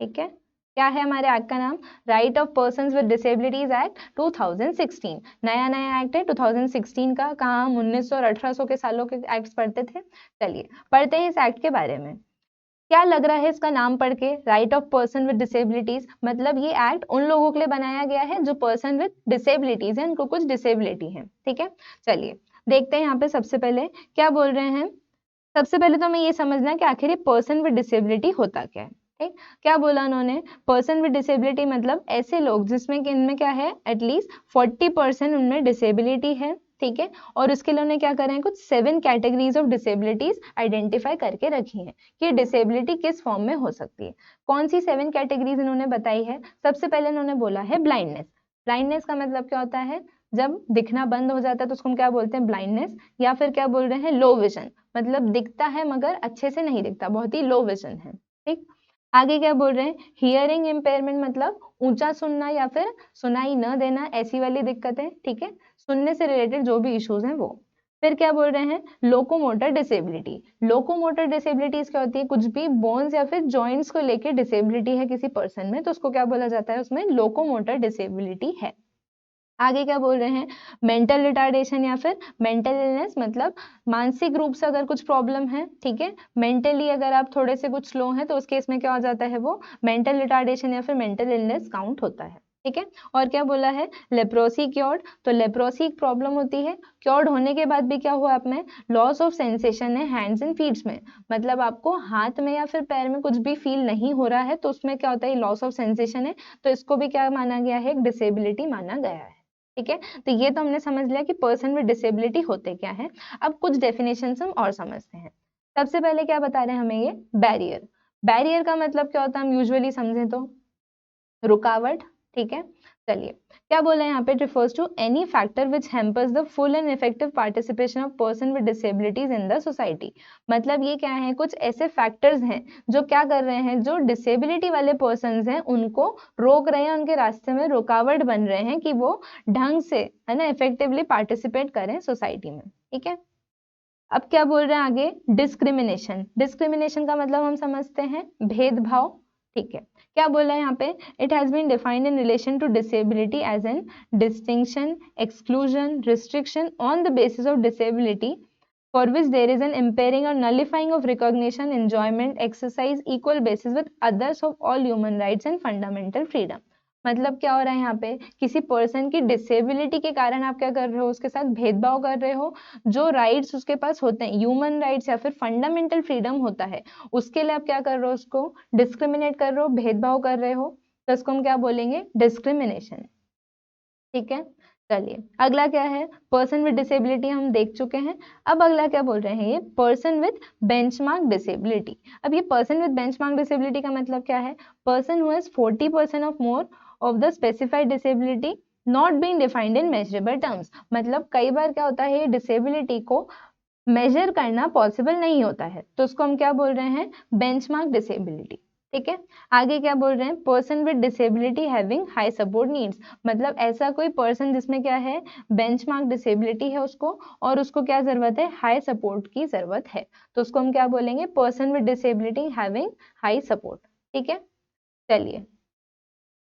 ठीक है, क्या है हमारे एक्ट का नाम, right of persons with disabilities act 2016। नया नया एक्ट है 2016 का, कहाँ हम 1900 और 1800 के सालों के एक्ट्स पढ़ते थे। चलिए पढ़ते हैं इस एक्ट के बारे में। क्या लग रहा है इसका नाम पढ़ के, right of person with disabilities, मतलब ये एक्ट उन लोगों के लिए बनाया गया है जो पर्सन विद डिसेबिलिटीज है, उनको कुछ डिसेबिलिटी है। ठीक है, चलिए देखते हैं यहाँ पे सबसे पहले क्या बोल रहे हैं। सबसे पहले तो हमें ये समझना है कि आखिर ये पर्सन विद डिसेबिलिटी होता क्या है। ठीक, क्या बोला उन्होंने, पर्सन विद डिसेबिलिटी मतलब ऐसे लोग जिसमें कि इनमें क्या है, एटलीस्ट 40% उनमें डिसेबिलिटी है। ठीक है, और उसके लिए उन्होंने क्या करें, कुछ 7 कैटेगरीज ऑफ डिसेबिलिटीज आइडेंटिफाई करके रखी हैं कि डिसेबिलिटी किस फॉर्म में हो सकती है। कौन सी 7 कैटेगरीज इन्होंने बताई है, सबसे पहले इन्होंने बोला है ब्लाइंडनेस। ब्लाइंडनेस का मतलब क्या होता है, जब दिखना बंद हो जाता है तो उसको हम क्या बोलते हैं, ब्लाइंडनेस। या फिर क्या बोल रहे हैं, लो विजन, मतलब दिखता है मगर अच्छे से नहीं दिखता, बहुत ही लो विजन है। ठीक, आगे क्या बोल रहे हैं, हियरिंग इम्पेयरमेंट मतलब ऊंचा सुनना या फिर सुनाई न देना, ऐसी वाली दिक्कतें। ठीक है, सुनने से रिलेटेड जो भी इश्यूज हैं वो। फिर क्या बोल रहे हैं, लोकोमोटर डिसेबिलिटी। लोकोमोटर डिसेबिलिटीज क्या होती है, कुछ भी बोन्स या फिर जॉइंट्स को लेकर डिसेबिलिटी है किसी पर्सन में तो उसको क्या बोला जाता है, उसमें लोकोमोटर डिसेबिलिटी है। आगे क्या बोल रहे हैं, मेंटल रिटार्डेशन या फिर मेंटल इलनेस, मतलब मानसिक रूप से अगर कुछ प्रॉब्लम है, ठीक है, मेंटली अगर आप थोड़े से कुछ स्लो हैं तो उस केस में क्या हो जाता है, वो मेंटल रिटार्डेशन या फिर मेंटल इलनेस काउंट होता है। ठीक है, और क्या बोला है, लेप्रोसी क्योर्ड, तो लेप्रोसी एक प्रॉब्लम होती है, क्योर्ड होने के बाद भी क्या हुआ आप में, लॉस ऑफ सेंसेशन है हैंड्स एंड फीट्स में, मतलब आपको हाथ में या फिर पैर में कुछ भी फील नहीं हो रहा है तो उसमें क्या होता है, लॉस ऑफ सेंसेशन है, तो इसको भी क्या माना गया है, एक डिसेबिलिटी माना गया है। ठीक है, तो ये तो हमने समझ लिया कि पर्सन विद डिसेबिलिटी होते क्या है। अब कुछ डेफिनेशन हम और समझते हैं। सबसे पहले क्या बता रहे हैं हमें, ये बैरियर। बैरियर का मतलब क्या होता है, हम यूजुअली समझें तो रुकावट। ठीक है, चलिए क्या बोले यहाँ पे, refers to any factor which hampers the full and effective participation of person with disabilities in the society. मतलब ये क्या है, कुछ ऐसे फैक्टर्स हैं जो क्या कर रहे हैं, जो डिसेबिलिटी वाले पर्सन हैं उनको रोक रहे हैं, उनके रास्ते में रुकावट बन रहे हैं कि वो ढंग से, है ना, इफेक्टिवली पार्टिसिपेट करें सोसाइटी में। ठीक है, अब क्या बोल रहे हैं आगे, डिस्क्रिमिनेशन। डिस्क्रिमिनेशन का मतलब हम समझते हैं भेदभाव। ठीक है, क्या बोला है यहाँ पे, it has been defined in relation to disability as an distinction, exclusion, restriction on the basis of disability for which there is an impairing or nullifying of recognition, enjoyment, exercise, equal basis with others of all human rights and fundamental freedom। मतलब क्या हो रहा है यहाँ पे, किसी person की disability के कारण आप क्या कर रहे हो, उसके साथ भेदभाव कर रहे हो, जो राइट्स उसके पास होते हैं, ह्यूमन राइट्स या फिर फंडामेंटल फ्रीडम होता है, उसके लिए आप क्या कर रहे हो, उसको डिस्क्रिमिनेट कर रहे हो, भेदभाव कर रहे हो, तो उसको हम क्या बोलेंगे, डिस्क्रिमिनेशन। ठीक है, चलिए अगला क्या है, पर्सन विद डिसेबिलिटी हम देख चुके हैं। अब अगला क्या बोल रहे हैं, ये पर्सन विद बेंचमार्क डिसेबिलिटी। अब ये पर्सन विद बेंचमार्क डिसेबिलिटी का मतलब क्या है, person who has 40% of more of the specified disability not being defined in measurable terms. मतलब कई बार क्या होता है, ये डिसेबिलिटी को मेजर करना पॉसिबल नहीं होता है तो उसको हम क्या बोल रहे हैं, बेंचमार्क डिसेबिलिटी। ठीक है, आगे क्या बोल रहे हैं, person with disability having high support needs. मतलब ऐसा कोई पर्सन जिसमें क्या है, बेंचमार्क डिसेबिलिटी है उसको, और उसको क्या जरूरत है, हाई सपोर्ट की जरूरत है, तो उसको हम क्या बोलेंगे, person with disability having high support. ठीक है, चलिए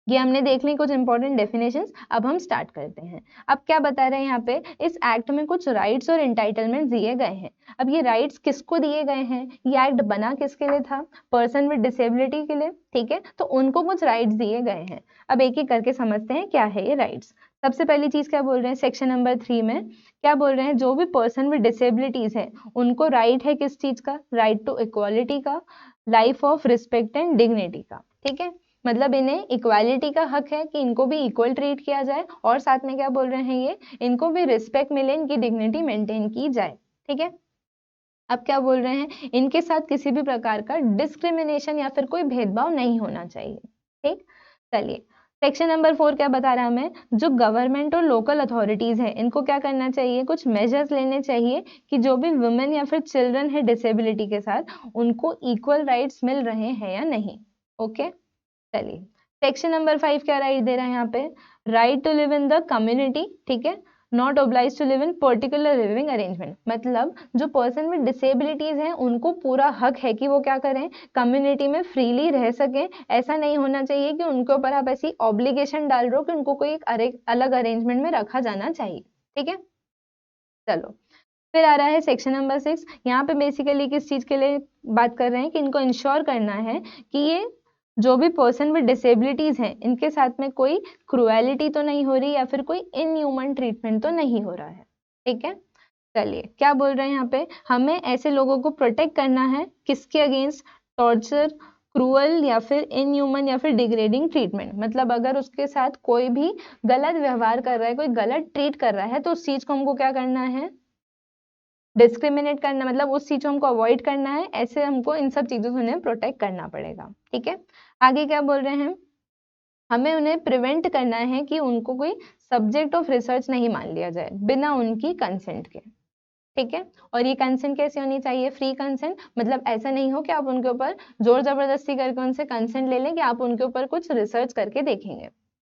ये हमने देख ली कुछ इंपॉर्टेंट डेफिनेशंस। अब हम स्टार्ट करते हैं। अब क्या बता रहे हैं यहाँ पे, इस एक्ट में कुछ राइट्स और एंटाइटलमेंट दिए गए हैं। अब ये राइट्स किसको दिए गए हैं, ये एक्ट बना किसके लिए था, पर्सन विद डिसेबिलिटी के लिए, ठीक है। तो उनको कुछ राइट्स दिए गए हैं। अब एक एक करके समझते हैं क्या है ये राइट्स। सबसे पहली चीज क्या बोल रहे हैं, सेक्शन नंबर 3 में क्या बोल रहे हैं, जो भी पर्सन विद डिसेबिलिटीज है उनको राइट है किस चीज का, राइट टू इक्वालिटी का, life of respect and dignity का, ठीक है। मतलब इन्हें इक्वालिटी का हक है कि इनको भी इक्वल ट्रीट किया जाए, और साथ में क्या बोल रहे हैं, ये इनको भी रिस्पेक्ट मिले, इनकी डिग्निटी मेंटेन की जाए, ठीक है। अब क्या बोल रहे हैं, इनके साथ किसी भी प्रकार का डिस्क्रिमिनेशन या फिर कोई भेदभाव नहीं होना चाहिए, ठीक। चलिए सेक्शन नंबर 4 क्या बता रहा है हमें, जो गवर्नमेंट और लोकल अथॉरिटीज है इनको क्या करना चाहिए, कुछ मेजर्स लेने चाहिए कि जो भी वुमेन या फिर चिल्ड्रन है डिसेबिलिटी के साथ उनको इक्वल राइट्स मिल रहे हैं या नहीं, ओके। चलिए सेक्शन नंबर 5 क्या राइट दे रहा है यहाँ पे, right to live in the community, ठीक है, not oblige to live in particular living arrangement. मतलब जो पर्सन में डिसेबिलिटीज हैं उनको पूरा हक है कि वो क्या करें, कम्युनिटी में फ्रीली रह सकें। ऐसा नहीं होना चाहिए कि उनके ऊपर आप ऐसी ऑब्लिगेशन डाल रहे हो कि उनको कोई एक अलग अरेंजमेंट में रखा जाना चाहिए, ठीक है। चलो फिर आ रहा है सेक्शन नंबर 6। यहाँ पे बेसिकली किस चीज के लिए बात कर रहे हैं कि इनको इंश्योर करना है कि ये जो भी पर्सन विद डिसेबिलिटीज हैं इनके साथ में कोई क्रुएलिटी तो नहीं हो रही या फिर कोई इनह्यूमन ट्रीटमेंट तो नहीं हो रहा है, ठीक है। चलिए क्या बोल रहे हैं यहाँ पे, हमें ऐसे लोगों को प्रोटेक्ट करना है किसके अगेंस्ट, टॉर्चर, क्रूअल या फिर इनह्यूमन या फिर डिग्रेडिंग ट्रीटमेंट। मतलब अगर उसके साथ कोई भी गलत व्यवहार कर रहा है, कोई गलत ट्रीट कर रहा है, तो उस चीज को हमको क्या करना है, डिस्क्रिमिनेट करना, मतलब उस चीज को हमको अवॉइड करना है। ऐसे हमको इन सब चीजों से उन्हें प्रोटेक्ट करना पड़ेगा, ठीक है। आगे क्या बोल रहे हैं, हमें उन्हें प्रिवेंट करना है कि उनको कोई सब्जेक्ट ऑफ रिसर्च नहीं मान लिया जाए बिना उनकी कंसेंट के, ठीक है। और ये कंसेंट कैसी होनी चाहिए, फ्री कंसेंट। मतलब ऐसा नहीं हो कि आप उनके ऊपर जोर जबरदस्ती करके उनसे कंसेंट ले लें कि आप उनके ऊपर कुछ रिसर्च करके देखेंगे।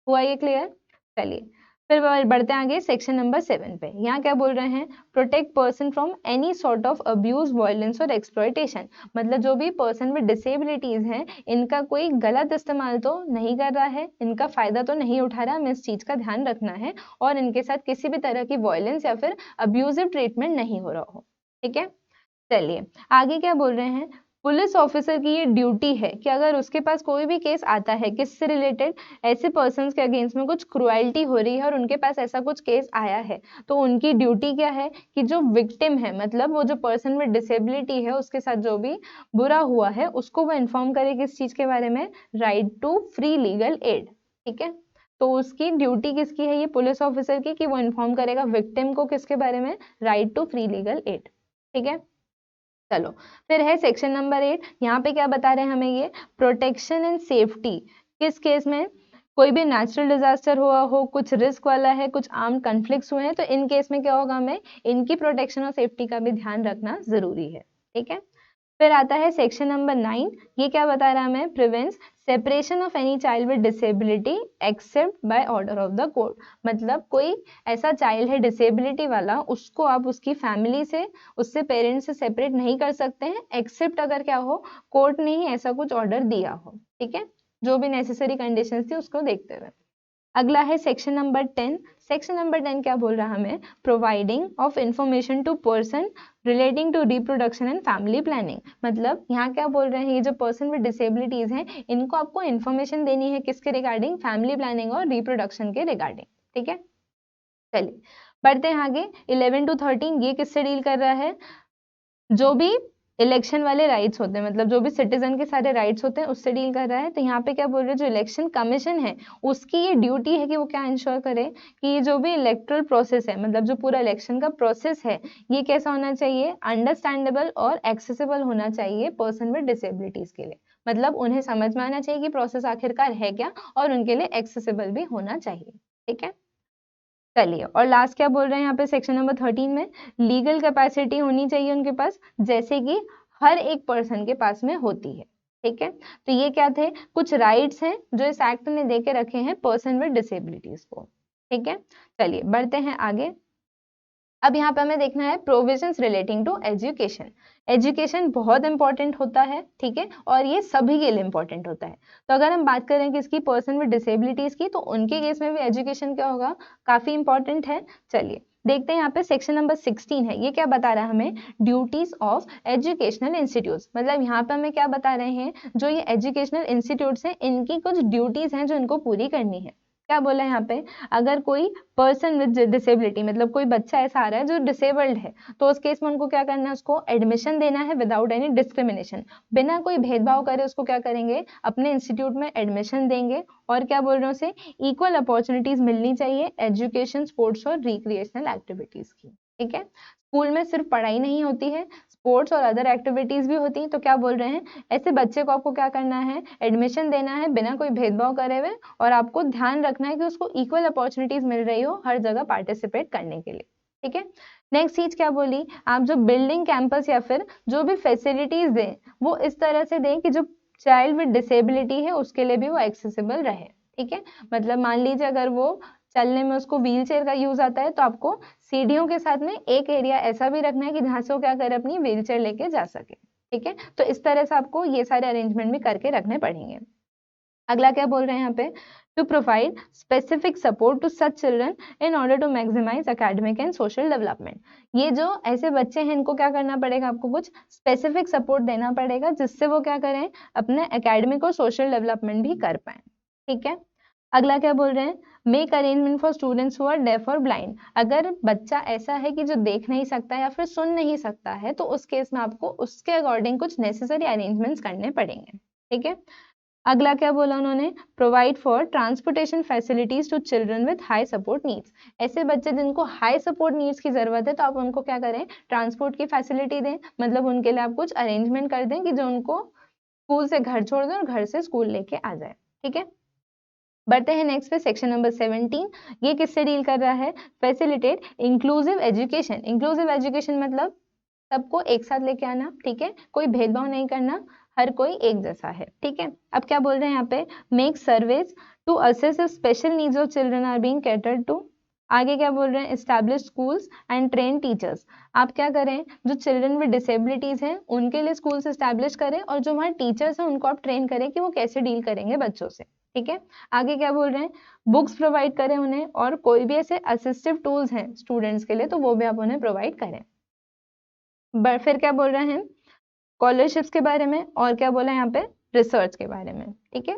हुआ ये क्लियर। चलिए फिर बढ़ते हैं आगे सेक्शन नंबर 7 पे। यहाँ क्या बोल रहे हैं, protect person from any sort of abuse, violence और एक्सप्लॉयटेशन। मतलब जो भी पर्सन विद डिसेबिलिटीज हैं इनका कोई गलत इस्तेमाल तो नहीं कर रहा है, इनका फायदा तो नहीं उठा रहा, हमें इस चीज का ध्यान रखना है, और इनके साथ किसी भी तरह की वायलेंस या फिर अब्यूजिव ट्रीटमेंट नहीं हो रहा हो, ठीक है। चलिए आगे क्या बोल रहे हैं, पुलिस ऑफिसर की ये ड्यूटी है कि अगर उसके पास कोई भी केस आता है किससे रिलेटेड, ऐसे पर्सन्स के अगेंस्ट में कुछ क्रुएल्टी हो रही है और उनके पास ऐसा कुछ केस आया है, तो उनकी ड्यूटी क्या है कि जो विक्टिम है, मतलब वो जो पर्सन विद डिसेबिलिटी है उसके साथ जो भी बुरा हुआ है उसको वो इन्फॉर्म करे किस चीज के बारे में, right to free legal aid, ठीक है। तो उसकी ड्यूटी किसकी है, ये पुलिस ऑफिसर की, कि वो इन्फॉर्म करेगा विक्टिम को किसके बारे में, right to free legal aid, ठीक है। चलो फिर है सेक्शन नंबर 8। यहाँ पे क्या बता रहे हैं हमें, ये प्रोटेक्शन एंड सेफ्टी। किस केस में, कोई भी नेचुरल डिजास्टर हुआ हो, कुछ रिस्क वाला है, कुछ आर्म्ड कॉन्फ्लिक्ट्स हुए हैं, तो इन केस में क्या होगा, हमें इनकी प्रोटेक्शन और सेफ्टी का भी ध्यान रखना जरूरी है, ठीक है। फिर आता है सेक्शन नंबर 9। ये क्या बता रहा है हमें, prevents separation of any child with disability except by order of the court. मतलब कोई ऐसा चाइल्ड है डिसेबिलिटी वाला, उसको आप उसकी फैमिली से, उससे पेरेंट्स से सेपरेट नहीं कर सकते हैं, एक्सेप्ट अगर क्या हो, कोर्ट ने ही ऐसा कुछ ऑर्डर दिया हो, ठीक है। जो भी नेसेसरी कंडीशंस थी उसको देखते हुए। अगला है सेक्शन नंबर 10। सेक्शन नंबर 10 क्या बोल रहा है हमें, providing of information to person relating to reproduction and family planning. मतलब यहाँ क्या बोल रहे हैं, ये जो पर्सन विद डिसेबिलिटीज हैं इनको आपको इन्फॉर्मेशन देनी है किसके रिगार्डिंग, फैमिली प्लानिंग और रिप्रोडक्शन के रिगार्डिंग, ठीक है। चलिए बढ़ते हैं आगे। 11 to 13 ये किससे डील कर रहा है, जो भी इलेक्शन वाले राइट्स होते हैं, मतलब जो भी सिटीजन के सारे राइट्स होते हैं उससे डील कर रहा है। तो यहाँ पे क्या बोल रहे हैं, जो इलेक्शन कमीशन है उसकी ये ड्यूटी है कि वो क्या इंश्योर करे कि ये जो भी इलेक्टोरल प्रोसेस है, मतलब जो पूरा इलेक्शन का प्रोसेस है, ये कैसा होना चाहिए, अंडरस्टैंडेबल और एक्सेसिबल होना चाहिए पर्सन विद डिसेबिलिटीज के लिए। मतलब उन्हें समझ में आना चाहिए कि प्रोसेस आखिरकार है क्या, और उनके लिए एक्सेसिबल भी होना चाहिए, ठीक है। चलिए और लास्ट क्या बोल रहे हैं यहाँ पे सेक्शन नंबर 13 में, लीगल कैपेसिटी होनी चाहिए उनके पास, जैसे कि हर एक पर्सन के पास में होती है, ठीक है। तो ये क्या थे, कुछ राइट्स हैं जो इस एक्ट ने दे के रखे हैं पर्सन विद डिसेबिलिटीज को, ठीक है। चलिए बढ़ते हैं आगे। अब यहाँ पे हमें देखना है provisions relating to education. Education बहुत इंपॉर्टेंट होता है, ठीक है, और ये सभी के लिए इंपॉर्टेंट होता है। तो अगर हम बात करें किसकी, पर्सन विद डिसेबिलिटीज की, तो उनके केस में भी एजुकेशन क्या होगा, काफी इंपॉर्टेंट है। चलिए देखते हैं यहाँ पे सेक्शन नंबर 16 है, ये क्या बता रहा है हमें, ड्यूटीज ऑफ एजुकेशनल इंस्टीट्यूट्स। मतलब यहाँ पे हमें क्या बता रहे हैं, जो ये एजुकेशनल इंस्टीट्यूट्स हैं इनकी कुछ ड्यूटीज हैं जो इनको पूरी करनी है। क्या बोला है यहाँ पे, अगर कोई पर्सन विद डिसेबिलिटी, मतलब कोई बच्चा ऐसा आ रहा है जो डिसेबल्ड है, तो उस केस में उनको क्या करना है, उसको एडमिशन देना है विदाउट एनी डिस्क्रिमिनेशन, बिना कोई भेदभाव करे उसको क्या करेंगे, अपने इंस्टीट्यूट में एडमिशन देंगे। और क्या बोल रहे हैं, उसे इक्वल अपॉर्चुनिटीज मिलनी चाहिए एजुकेशन, स्पोर्ट्स और रिक्रिएशनल एक्टिविटीज की, ठीक है। स्कूल में सिर्फ पढ़ाई नहीं होती है, स्पोर्ट्स और अदर एक्टिविटीज भी होती हैं। तो क्या बोल रहे हैं, ऐसे बच्चे को आपको क्या करना है, एडमिशन देना है बिना कोई भेदभाव करे हुए, और आपको ध्यान रखना है कि उसको इक्वल अपॉर्चुनिटीज मिल रही हो हर जगह पार्टिसिपेट करने के लिए, ठीक है। नेक्स्ट चीज क्या बोली, आप जो बिल्डिंग, कैंपस या फिर जो भी फैसिलिटीज दें वो इस तरह से दें कि जो चाइल्ड विद डिसेबिलिटी है उसके लिए भी वो एक्सेसिबल रहे, ठीक है। मतलब मान लीजिए अगर वो चलने में उसको व्हील चेयर का यूज आता है, तो आपको सीढ़ियों के साथ में एक एरिया ऐसा भी रखना है कि जहां से वो क्या करे, अपनी व्हील चेयर लेके जा सके, ठीक है। तो इस तरह से आपको ये सारे अरेंजमेंट भी करके रखने पड़ेंगे। अगला क्या बोल रहे हैं यहाँ पे, to provide specific support to such children in order to maximise academic and social development. ये जो ऐसे बच्चे हैं इनको क्या करना पड़ेगा, आपको कुछ स्पेसिफिक सपोर्ट देना पड़ेगा जिससे वो क्या करें, अपने एकेडमिक और सोशल डेवलपमेंट भी कर पाए, ठीक है। अगला क्या बोल रहे हैं, make arrangement for students who are deaf और ब्लाइंड। अगर बच्चा ऐसा है कि जो देख नहीं सकता या फिर सुन नहीं सकता है, तो उस केस में आपको उसके अकॉर्डिंग कुछ नेसेसरी अरेंजमेंट्स करने पड़ेंगे, ठीक है। अगला क्या बोला उन्होंने, provide for transportation facilities to children with high support needs. ऐसे बच्चे जिनको हाई सपोर्ट नीड्स की जरूरत है, तो आप उनको क्या करें, ट्रांसपोर्ट की फैसिलिटी दें, मतलब उनके लिए आप कुछ अरेंजमेंट कर दें कि जो उनको स्कूल से घर छोड़ दें और घर से स्कूल लेके आ जाए, ठीक है। बढ़ते हैं नेक्स्ट पे, सेक्शन नंबर 17। ये किससे डील कर रहा है, facilitate inclusive education. Inclusive education मतलब सबको एक साथ लेके आना, ठीक है, कोई भेदभाव नहीं करना, हर कोई एक जैसा है, ठीक है। अब क्या बोल रहे हैं यहाँ पे, make surveys to assess special needs of children are being catered to. आगे क्या बोल रहे हैं, establish schools and train teachers. आप क्या करें, जो चिल्ड्रन विद डिसेबिलिटीज हैं उनके लिए स्कूल्स एस्टैब्लिश करें, और जो हमारे टीचर्स हैं उनको आप ट्रेन करें कि वो कैसे डील करेंगे बच्चों से, ठीक है। आगे क्या बोल रहे हैं, बुक्स प्रोवाइड करें उन्हें, और कोई भी ऐसे असिस्टिव टूल्स हैं स्टूडेंट्स के लिए तो वो भी आप उन्हें प्रोवाइड करें। फिर क्या बोल रहे हैं, स्कॉलरशिप्स के बारे में, और क्या बोला है यहाँ पे, रिसर्च के बारे में, ठीक है।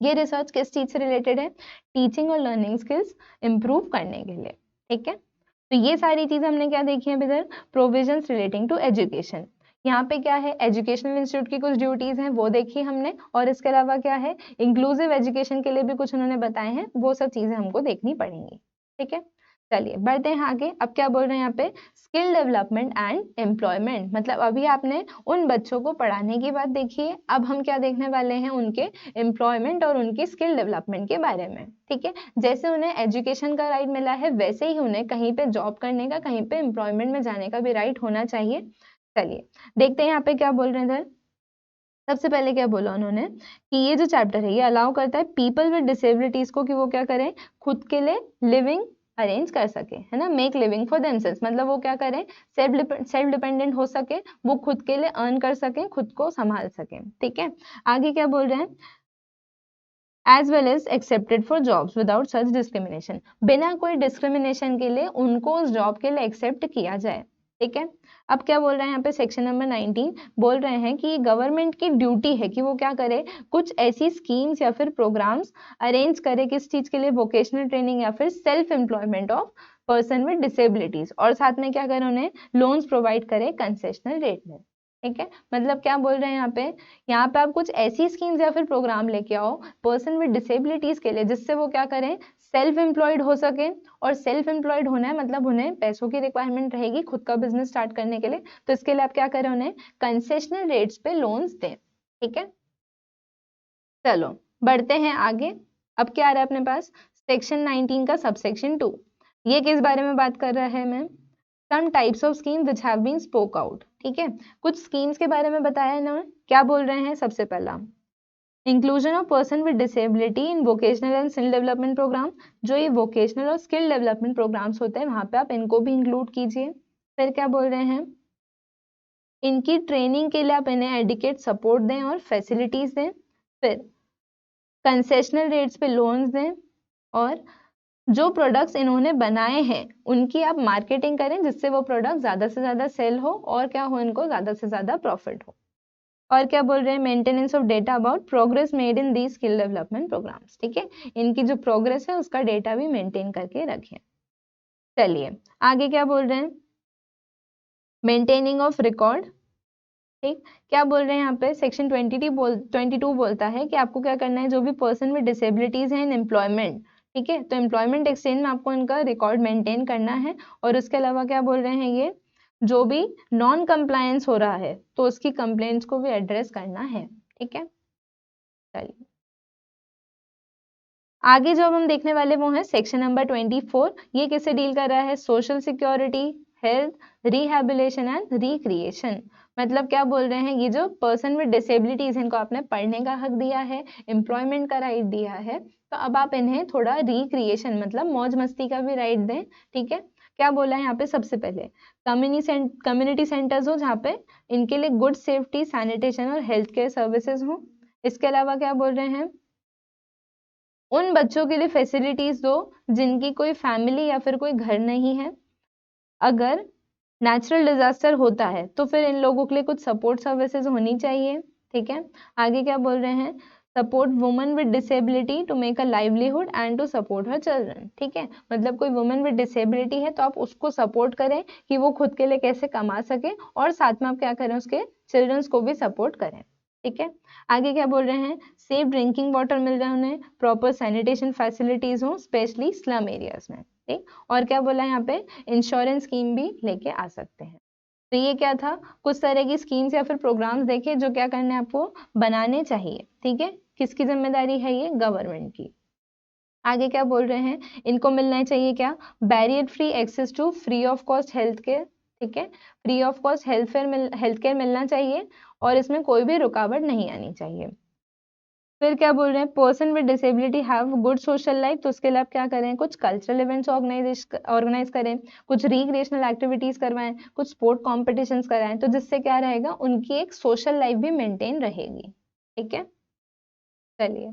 ये रिसर्च किस चीज से रिलेटेड है, टीचिंग और लर्निंग स्किल्स इंप्रूव करने के लिए, ठीक है। तो ये सारी चीज हमने क्या देखी है इधर, प्रोविजंस रिलेटिंग टू एजुकेशन। यहाँ पे क्या है, एजुकेशनल इंस्टीट्यूट की कुछ ड्यूटीज हैं वो देखी हमने, और इसके अलावा क्या है, इंक्लूसिव एजुकेशन के लिए भी कुछ उन्होंने बताए हैं, वो सब चीजें हमको देखनी पड़ेंगी, ठीक है। चलिए बढ़ते हैं आगे। अब क्या बोल रहे हैं यहाँ पे, स्किल डेवलपमेंट एंड एम्प्लॉयमेंट। मतलब अभी आपने उन बच्चों को पढ़ाने की बात देखी है, अब हम क्या देखने वाले हैं, उनके एम्प्लॉयमेंट और उनकी स्किल डेवलपमेंट के बारे में, ठीक है। जैसे उन्हें एजुकेशन का राइट मिला है, वैसे ही उन्हें कहीं पे जॉब करने का, कहीं पे एम्प्लॉयमेंट में जाने का भी राइट होना चाहिए। चलिए देखते हैं यहाँ पे क्या बोल रहे हैं इधर। सबसे पहले क्या बोला उन्होंने, कि ये जो चैप्टर है ये अलाउ करता है पीपल विद डिसेबिलिटीज को कि वो क्या करें, खुद के लिए लिविंग अरेंज कर सके, है ना, मेक लिविंग फॉर देमसेल्व्स। मतलब वो क्या करें, सेल्फ डिपेंडेंट हो सके, वो खुद के लिए अर्न कर सके, खुद को संभाल सके, ठीक है। आगे क्या बोल रहे हैं, as well as accepted for jobs without such discrimination. बिना कोई डिस्क्रिमिनेशन के लिए उनको उस जॉब के लिए एक्सेप्ट किया जाए, ठीक है। अब क्या बोल रहे हैं यहाँ पे, सेक्शन नंबर 19 बोल रहे हैं कि गवर्नमेंट की ड्यूटी है कि वो क्या करे, कुछ ऐसी स्कीम्स या फिर प्रोग्राम्स अरेंज करे, किस चीज के लिए, वोकेशनल ट्रेनिंग या फिर self employment of person with disabilities, और साथ में क्या करे, उन्हें लोन्स प्रोवाइड करे कंसेशनल रेट में, ठीक है। मतलब क्या बोल रहे हैं यहाँ पे आप कुछ ऐसी स्कीम्स या फिर प्रोग्राम लेके आओ पर्सन विद डिसेबिलिटीज के लिए, जिससे वो क्या करें, सेल्फ एम्प्लॉयड हो सके। और सेल्फ एम्प्लॉयड होना है मतलब उन्हें पैसों की रिक्वायरमेंट रहेगी खुद का बिजनेस स्टार्ट करने के लिए, तो इसके लिए आप क्या करें, उन्हें कंसेशनल रेट्स पे लोन्स दें, ठीक है। चलो बढ़ते हैं आगे। अब क्या आ रहा है अपने पास, सेक्शन 19 का सबसेक्शन 2। ये किस बारे में बात कर रहा है ma'am, some types of scheme which have been spoke out, ठीक है। कुछ स्कीम्स के बारे में बताया है ना, क्या बोल रहे हैं, सबसे पहला inclusion of person with disability in vocational and skill development programme, जो ये वोकेशनल और स्किल डेवलपमेंट प्रोग्राम्स होते हैं वहां पे आप इनको भी इंक्लूड कीजिए। फिर क्या बोल रहे हैं, इनकी ट्रेनिंग के लिए आप इन्हें एडिकेट सपोर्ट दें और फैसिलिटीज दें। फिर कंसेशनल रेट्स पे लोन्स दें, और जो प्रोडक्ट्स इन्होंने बनाए हैं उनकी आप मार्केटिंग करें जिससे वो प्रोडक्ट ज़्यादा से ज़्यादा सेल हो और क्या हो, इनको ज़्यादा से ज़्यादा प्रॉफिट हो। और क्या बोल रहे हैं, maintenance of data about progress made in the skill development programmes. ठीक है, इनकी जो प्रोग्रेस है उसका डेटा भी मेंटेन करके रखें। चलिए आगे क्या बोल रहे हैं, मेंटेनिंग ऑफ रिकॉर्ड। ठीक, क्या बोल रहे हैं यहाँ पे, सेक्शन 22 बोलता है कि आपको क्या करना है, जो भी पर्सन विद डिसेबिलिटीज हैं इन एम्प्लॉयमेंट, ठीक है, तो एम्प्लॉयमेंट एक्सचेंज में आपको इनका रिकॉर्ड मेंटेन करना है। और उसके अलावा क्या बोल रहे हैं, ये जो भी नॉन कंप्लायंस हो रहा है तो उसकी कंप्लेंट्स को भी एड्रेस करना है। ठीक है, चलिए आगे जो अब हम देखने वाले वो है सेक्शन नंबर 24। ये किससे डील कर रहा है, social security, health, rehabilitation and recreation. मतलब क्या बोल रहे हैं, ये जो पर्सन विद डिसेबिलिटीज इनको आपने पढ़ने का हक दिया है, एम्प्लॉयमेंट का राइट दिया है, तो अब आप इन्हें थोड़ा रिक्रिएशन मतलब मौज मस्ती का भी राइट दें। ठीक है, क्या बोला है यहाँ पे, सबसे पहले कम्युनिटी सेंटर्स हो जहाँ पे इनके लिए गुड सेफ्टी, सैनिटेशन और हेल्थ केयर सर्विसेज हो। इसके अलावा क्या बोल रहे हैं, उन बच्चों के लिए फैसिलिटीज दो जिनकी कोई फैमिली या फिर कोई घर नहीं है। अगर नेचुरल डिजास्टर होता है तो फिर इन लोगों के लिए कुछ सपोर्ट सर्विसेज होनी चाहिए। ठीक है, आगे क्या बोल रहे हैं, support woman with disability to make a livelihood and to support her children. ठीक है, मतलब कोई वुमन विद डिसेबिलिटी है तो आप उसको सपोर्ट करें कि वो खुद के लिए कैसे कमा सके, और साथ में आप क्या करें, उसके चिल्ड्रंस को भी सपोर्ट करें। ठीक है, आगे क्या बोल रहे हैं, सेफ ड्रिंकिंग वाटर मिल रहा है उन्हें, प्रॉपर सैनिटेशन फैसिलिटीज हो स्पेशली स्लम एरियाज में। ठीक, और क्या बोला है यहाँ पे, इंश्योरेंस स्कीम भी लेके आ सकते हैं। तो ये क्या था, कुछ तरह की स्कीम्स या फिर प्रोग्राम्स देखे जो क्या करने आपको बनाने चाहिए। ठीक है, किसकी जिम्मेदारी है ये, गवर्नमेंट की। आगे क्या बोल रहे हैं, इनको मिलना चाहिए क्या, barrier free access to free of cost health care. ठीक है, free of cost health care मिलना चाहिए और इसमें कोई भी रुकावट नहीं आनी चाहिए। फिर क्या बोल रहे हैं, person with disability have good social life, तो उसके लिए आप क्या करें, कुछ कल्चरल इवेंट्स ऑर्गेनाइज करें, कुछ रिक्रिएशनल एक्टिविटीज करवाएं, कुछ स्पोर्ट कॉम्पिटिशन्स कराएं, तो जिससे क्या रहेगा, उनकी एक सोशल लाइफ भी मेंटेन रहेगी। ठीक है, चलिए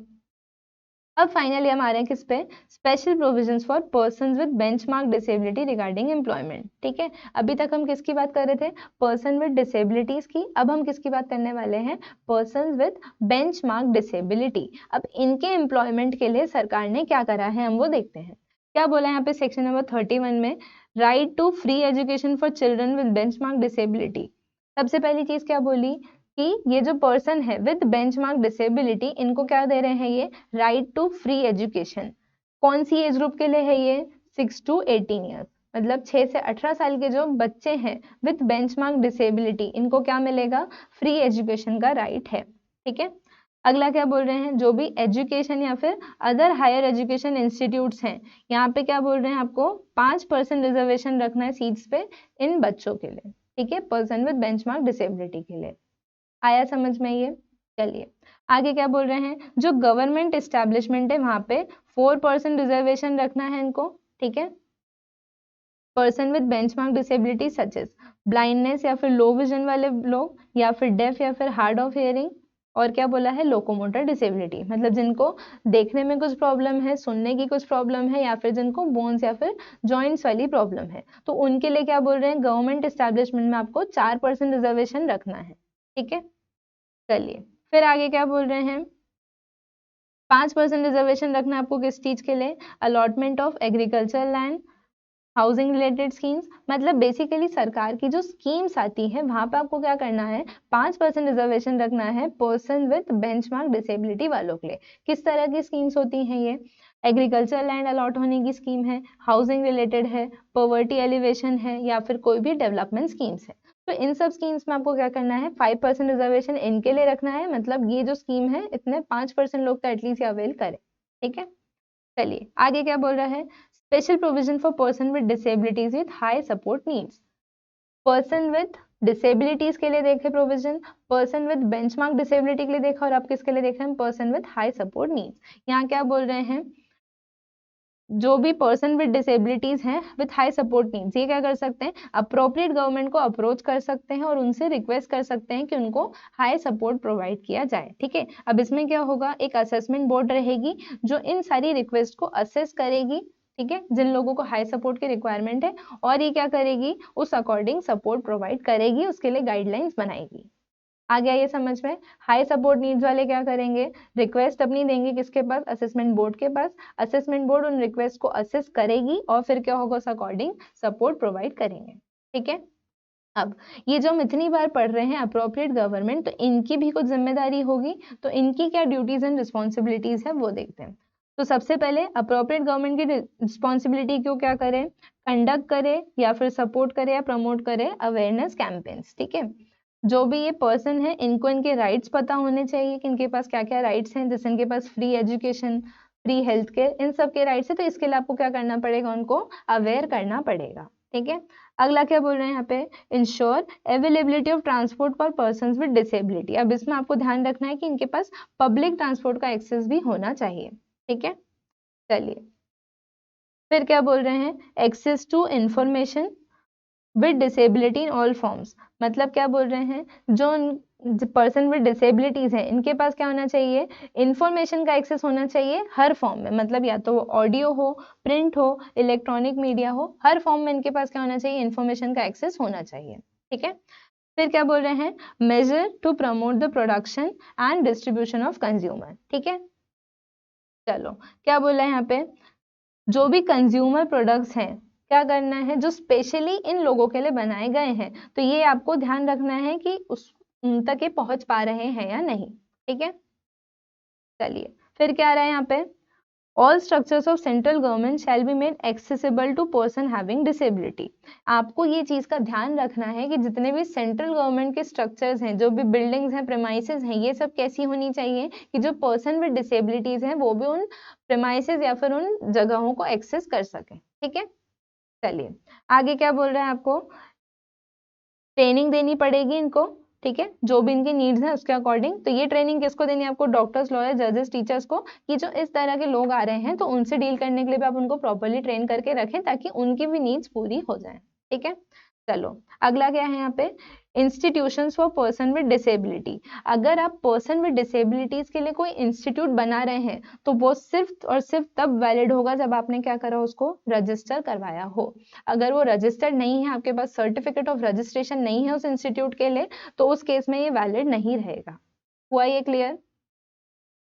अब फाइनली हम आ रहे हैं किस पे, special provisions for persons with benchmark disability regarding employment. ठीक है, अभी तक हम किसकी बात कर रहे थे, पर्सन विद डिसेबिलिटीज की, अब हम किसकी बात करने वाले हैं, पर्संस विद बेंचमार्क डिसेबिलिटी। अब इनके एम्प्लॉयमेंट के लिए सरकार ने क्या करा है, हम वो देखते हैं। क्या बोला है यहाँ पे सेक्शन नंबर 31 में, right to free education for children with benchmark disability. सबसे पहली चीज क्या बोली कि ये जो पर्सन है विद बेंचमार्क डिसेबिलिटी, इनको क्या दे रहे हैं, ये राइट टू फ्री एजुकेशन। कौन सी एज ग्रुप के लिए है ये, 6 to 18 ईयर्स, मतलब 6 से 18 साल के जो बच्चे हैं विद बेंचमार्क डिसेबिलिटी, इनको क्या मिलेगा, फ्री एजुकेशन का राइट है। ठीक है, अगला क्या बोल रहे हैं, जो भी एजुकेशन या फिर अदर हायर एजुकेशन इंस्टीट्यूट्स हैं, यहाँ पे क्या बोल रहे हैं, आपको 5% रिजर्वेशन रखना है सीट्स पे इन बच्चों के लिए। ठीक है, पर्सन विद बेंचमार्क डिसेबिलिटी के लिए। आया समझ में ये, चलिए आगे क्या बोल रहे हैं, जो गवर्नमेंट एस्टेब्लिशमेंट है वहां पे 4% रिजर्वेशन रखना है इनको। ठीक है, person with benchmark disability such as blindness या फिर लो विजन वाले लोग, या फिर डेफ या फिर हार्ड ऑफ हियरिंग, और क्या बोला है, लोकोमोटर डिसेबिलिटी, मतलब जिनको देखने में कुछ प्रॉब्लम है, सुनने की कुछ प्रॉब्लम है, या फिर जिनको बोन्स या फिर जॉइंट्स वाली प्रॉब्लम है, तो उनके लिए क्या बोल रहे हैं, गवर्नमेंट एस्टेब्लिशमेंट में आपको 4% रिजर्वेशन रखना है। ठीक है, चलिए फिर आगे क्या बोल रहे हैं, 5% रिजर्वेशन रखना आपको किस चीज के लिए, allotment of agriculture land, housing related schemes, मतलब बेसिकली सरकार की जो स्कीम्स आती है वहां पे आपको क्या करना है, 5% रिजर्वेशन रखना है पर्सन विद बेंचमार्क डिसेबिलिटी वालों के लिए। किस तरह की स्कीम्स होती हैं ये, एग्रीकल्चर लैंड अलॉट होने की स्कीम है, हाउसिंग रिलेटेड है, पॉवर्टी एलिवेशन है, या फिर कोई भी डेवलपमेंट स्कीम्स है। तो इन सब स्कीम्स में आपको क्या करना है, 5% रिजर्वेशन इनके लिए रखना है, मतलब ये जो स्कीम है इतने 5% लोग तो एटलीस्ट अवेल करें। ठीक है, चलिए आगे क्या बोल रहा है, special provision for person with disabilities with high support needs. Person with disabilities के लिए देखे provision, person with benchmark disability के लिए देखा, और आप किसके लिए देख रहे हैं, person with high support needs. यहाँ क्या बोल रहे हैं, जो भी पर्सन विद डिसेबिलिटीज हैं विद हाई सपोर्ट नीड्स, ये क्या कर सकते हैं, अप्रोप्रिएट गवर्नमेंट को अप्रोच कर सकते हैं और उनसे रिक्वेस्ट कर सकते हैं कि उनको हाई सपोर्ट प्रोवाइड किया जाए। ठीक है, अब इसमें क्या होगा, एक असेसमेंट बोर्ड रहेगी जो इन सारी रिक्वेस्ट को असेस करेगी, ठीक है, जिन लोगों को हाई सपोर्ट की रिक्वायरमेंट है, और ये क्या करेगी, उस अकॉर्डिंग सपोर्ट प्रोवाइड करेगी, उसके लिए गाइडलाइंस बनाएगी। आ गया ये समझ में। हाई सपोर्ट नीड्स वाले क्या करेंगे, रिक्वेस्ट अपनी देंगे किसके पास, असेसमेंट बोर्ड के पास, असेसमेंट बोर्ड उन रिक्वेस्ट को असेस करेगी और फिर क्या होगा, उस अकॉर्डिंग सपोर्ट प्रोवाइड करेंगे। ठीक है, अब ये जो हम इतनी बार पढ़ रहे हैं अप्रोप्रिएट गवर्नमेंट, तो इनकी भी कुछ जिम्मेदारी होगी, तो इनकी क्या ड्यूटीज एंड रिस्पॉन्सिबिलिटीज है वो देखते हैं। तो सबसे पहले अप्रोप्रिएट गवर्नमेंट की रिस्पॉन्सिबिलिटी क्यों क्या करे, कंडक्ट करे या फिर सपोर्ट करे या प्रमोट करे अवेयरनेस कैंपेन्स। ठीक है, जो भी ये पर्सन है इनको इनके राइट्स पता होने चाहिए कि इनके पास क्या क्या राइट्स हैं, जैसे इनके पास free education, free health care, इन सब के राइट्स है, तो इसके लिए आपको क्या करना पड़ेगा, उनको अवेयर करना पड़ेगा। ठीक है, अगला क्या बोल रहे हैं यहाँ पे, ensure availability of transport for persons with disability. अब इसमें आपको ध्यान रखना है कि इनके पास पब्लिक ट्रांसपोर्ट का एक्सेस भी होना चाहिए। ठीक है, चलिए फिर क्या बोल रहे हैं, access to information with disability in all forms. मतलब क्या बोल रहे हैं, जो पर्सन विद डिसेबिलिटीज है इनके पास क्या होना चाहिए, इंफॉर्मेशन का एक्सेस होना चाहिए हर फॉर्म में, मतलब या तो वो ऑडियो हो, प्रिंट हो, इलेक्ट्रॉनिक मीडिया हो, हर फॉर्म में इनके पास क्या होना चाहिए, इंफॉर्मेशन का एक्सेस होना चाहिए। ठीक है, फिर क्या बोल रहे हैं, measure to promote the production and distribution of consumer. ठीक है, चलो क्या बोला है यहाँ पे, जो भी कंज्यूमर प्रोडक्ट्स हैं क्या करना है, जो स्पेशली इन लोगों के लिए बनाए गए हैं, तो ये आपको ध्यान रखना है कि उन तक ये पहुंच पा रहे हैं या नहीं। ठीक है, चलिए फिर क्या आ रहा है यहाँ पे, all structures of central government shall be made accessible to person having disability. आपको ये चीज का ध्यान रखना है कि जितने भी सेंट्रल गवर्नमेंट के स्ट्रक्चर्स हैं, जो भी बिल्डिंग्स हैं, प्रेमाइसेस हैं, ये सब कैसी होनी चाहिए कि जो पर्सन विद डिसेबिलिटीज हैं वो भी उन प्रेमाइसेस या फिर उन जगहों को एक्सेस कर सके। ठीक है, चलिए आगे क्या बोल रहे हैं, आपको ट्रेनिंग देनी पड़ेगी इनको। ठीक है, जो भी इनकी नीड्स हैं उसके अकॉर्डिंग। तो ये ट्रेनिंग किसको देनी है, आपको डॉक्टर्स, लॉयर, जजेस, टीचर्स को, कि जो इस तरह के लोग आ रहे हैं तो उनसे डील करने के लिए भी आप उनको प्रॉपरली ट्रेन करके रखें ताकि उनकी भी नीड्स पूरी हो जाए। ठीक है, चलो अगला क्या है यहाँ पे, institutions for person with disability. अगर आप पर्सन विद डिसेबिलिटीज के लिए कोई इंस्टीट्यूट बना रहे हैं तो वो सिर्फ और सिर्फ तब वैलिड होगा जब आपने क्या करा, उसको रजिस्टर करवाया हो। अगर वो रजिस्टर्ड नहीं है, आपके पास सर्टिफिकेट ऑफ रजिस्ट्रेशन नहीं है उस इंस्टीट्यूट के लिए, तो उस केस में ये वैलिड नहीं रहेगा। हुआ ये क्लियर?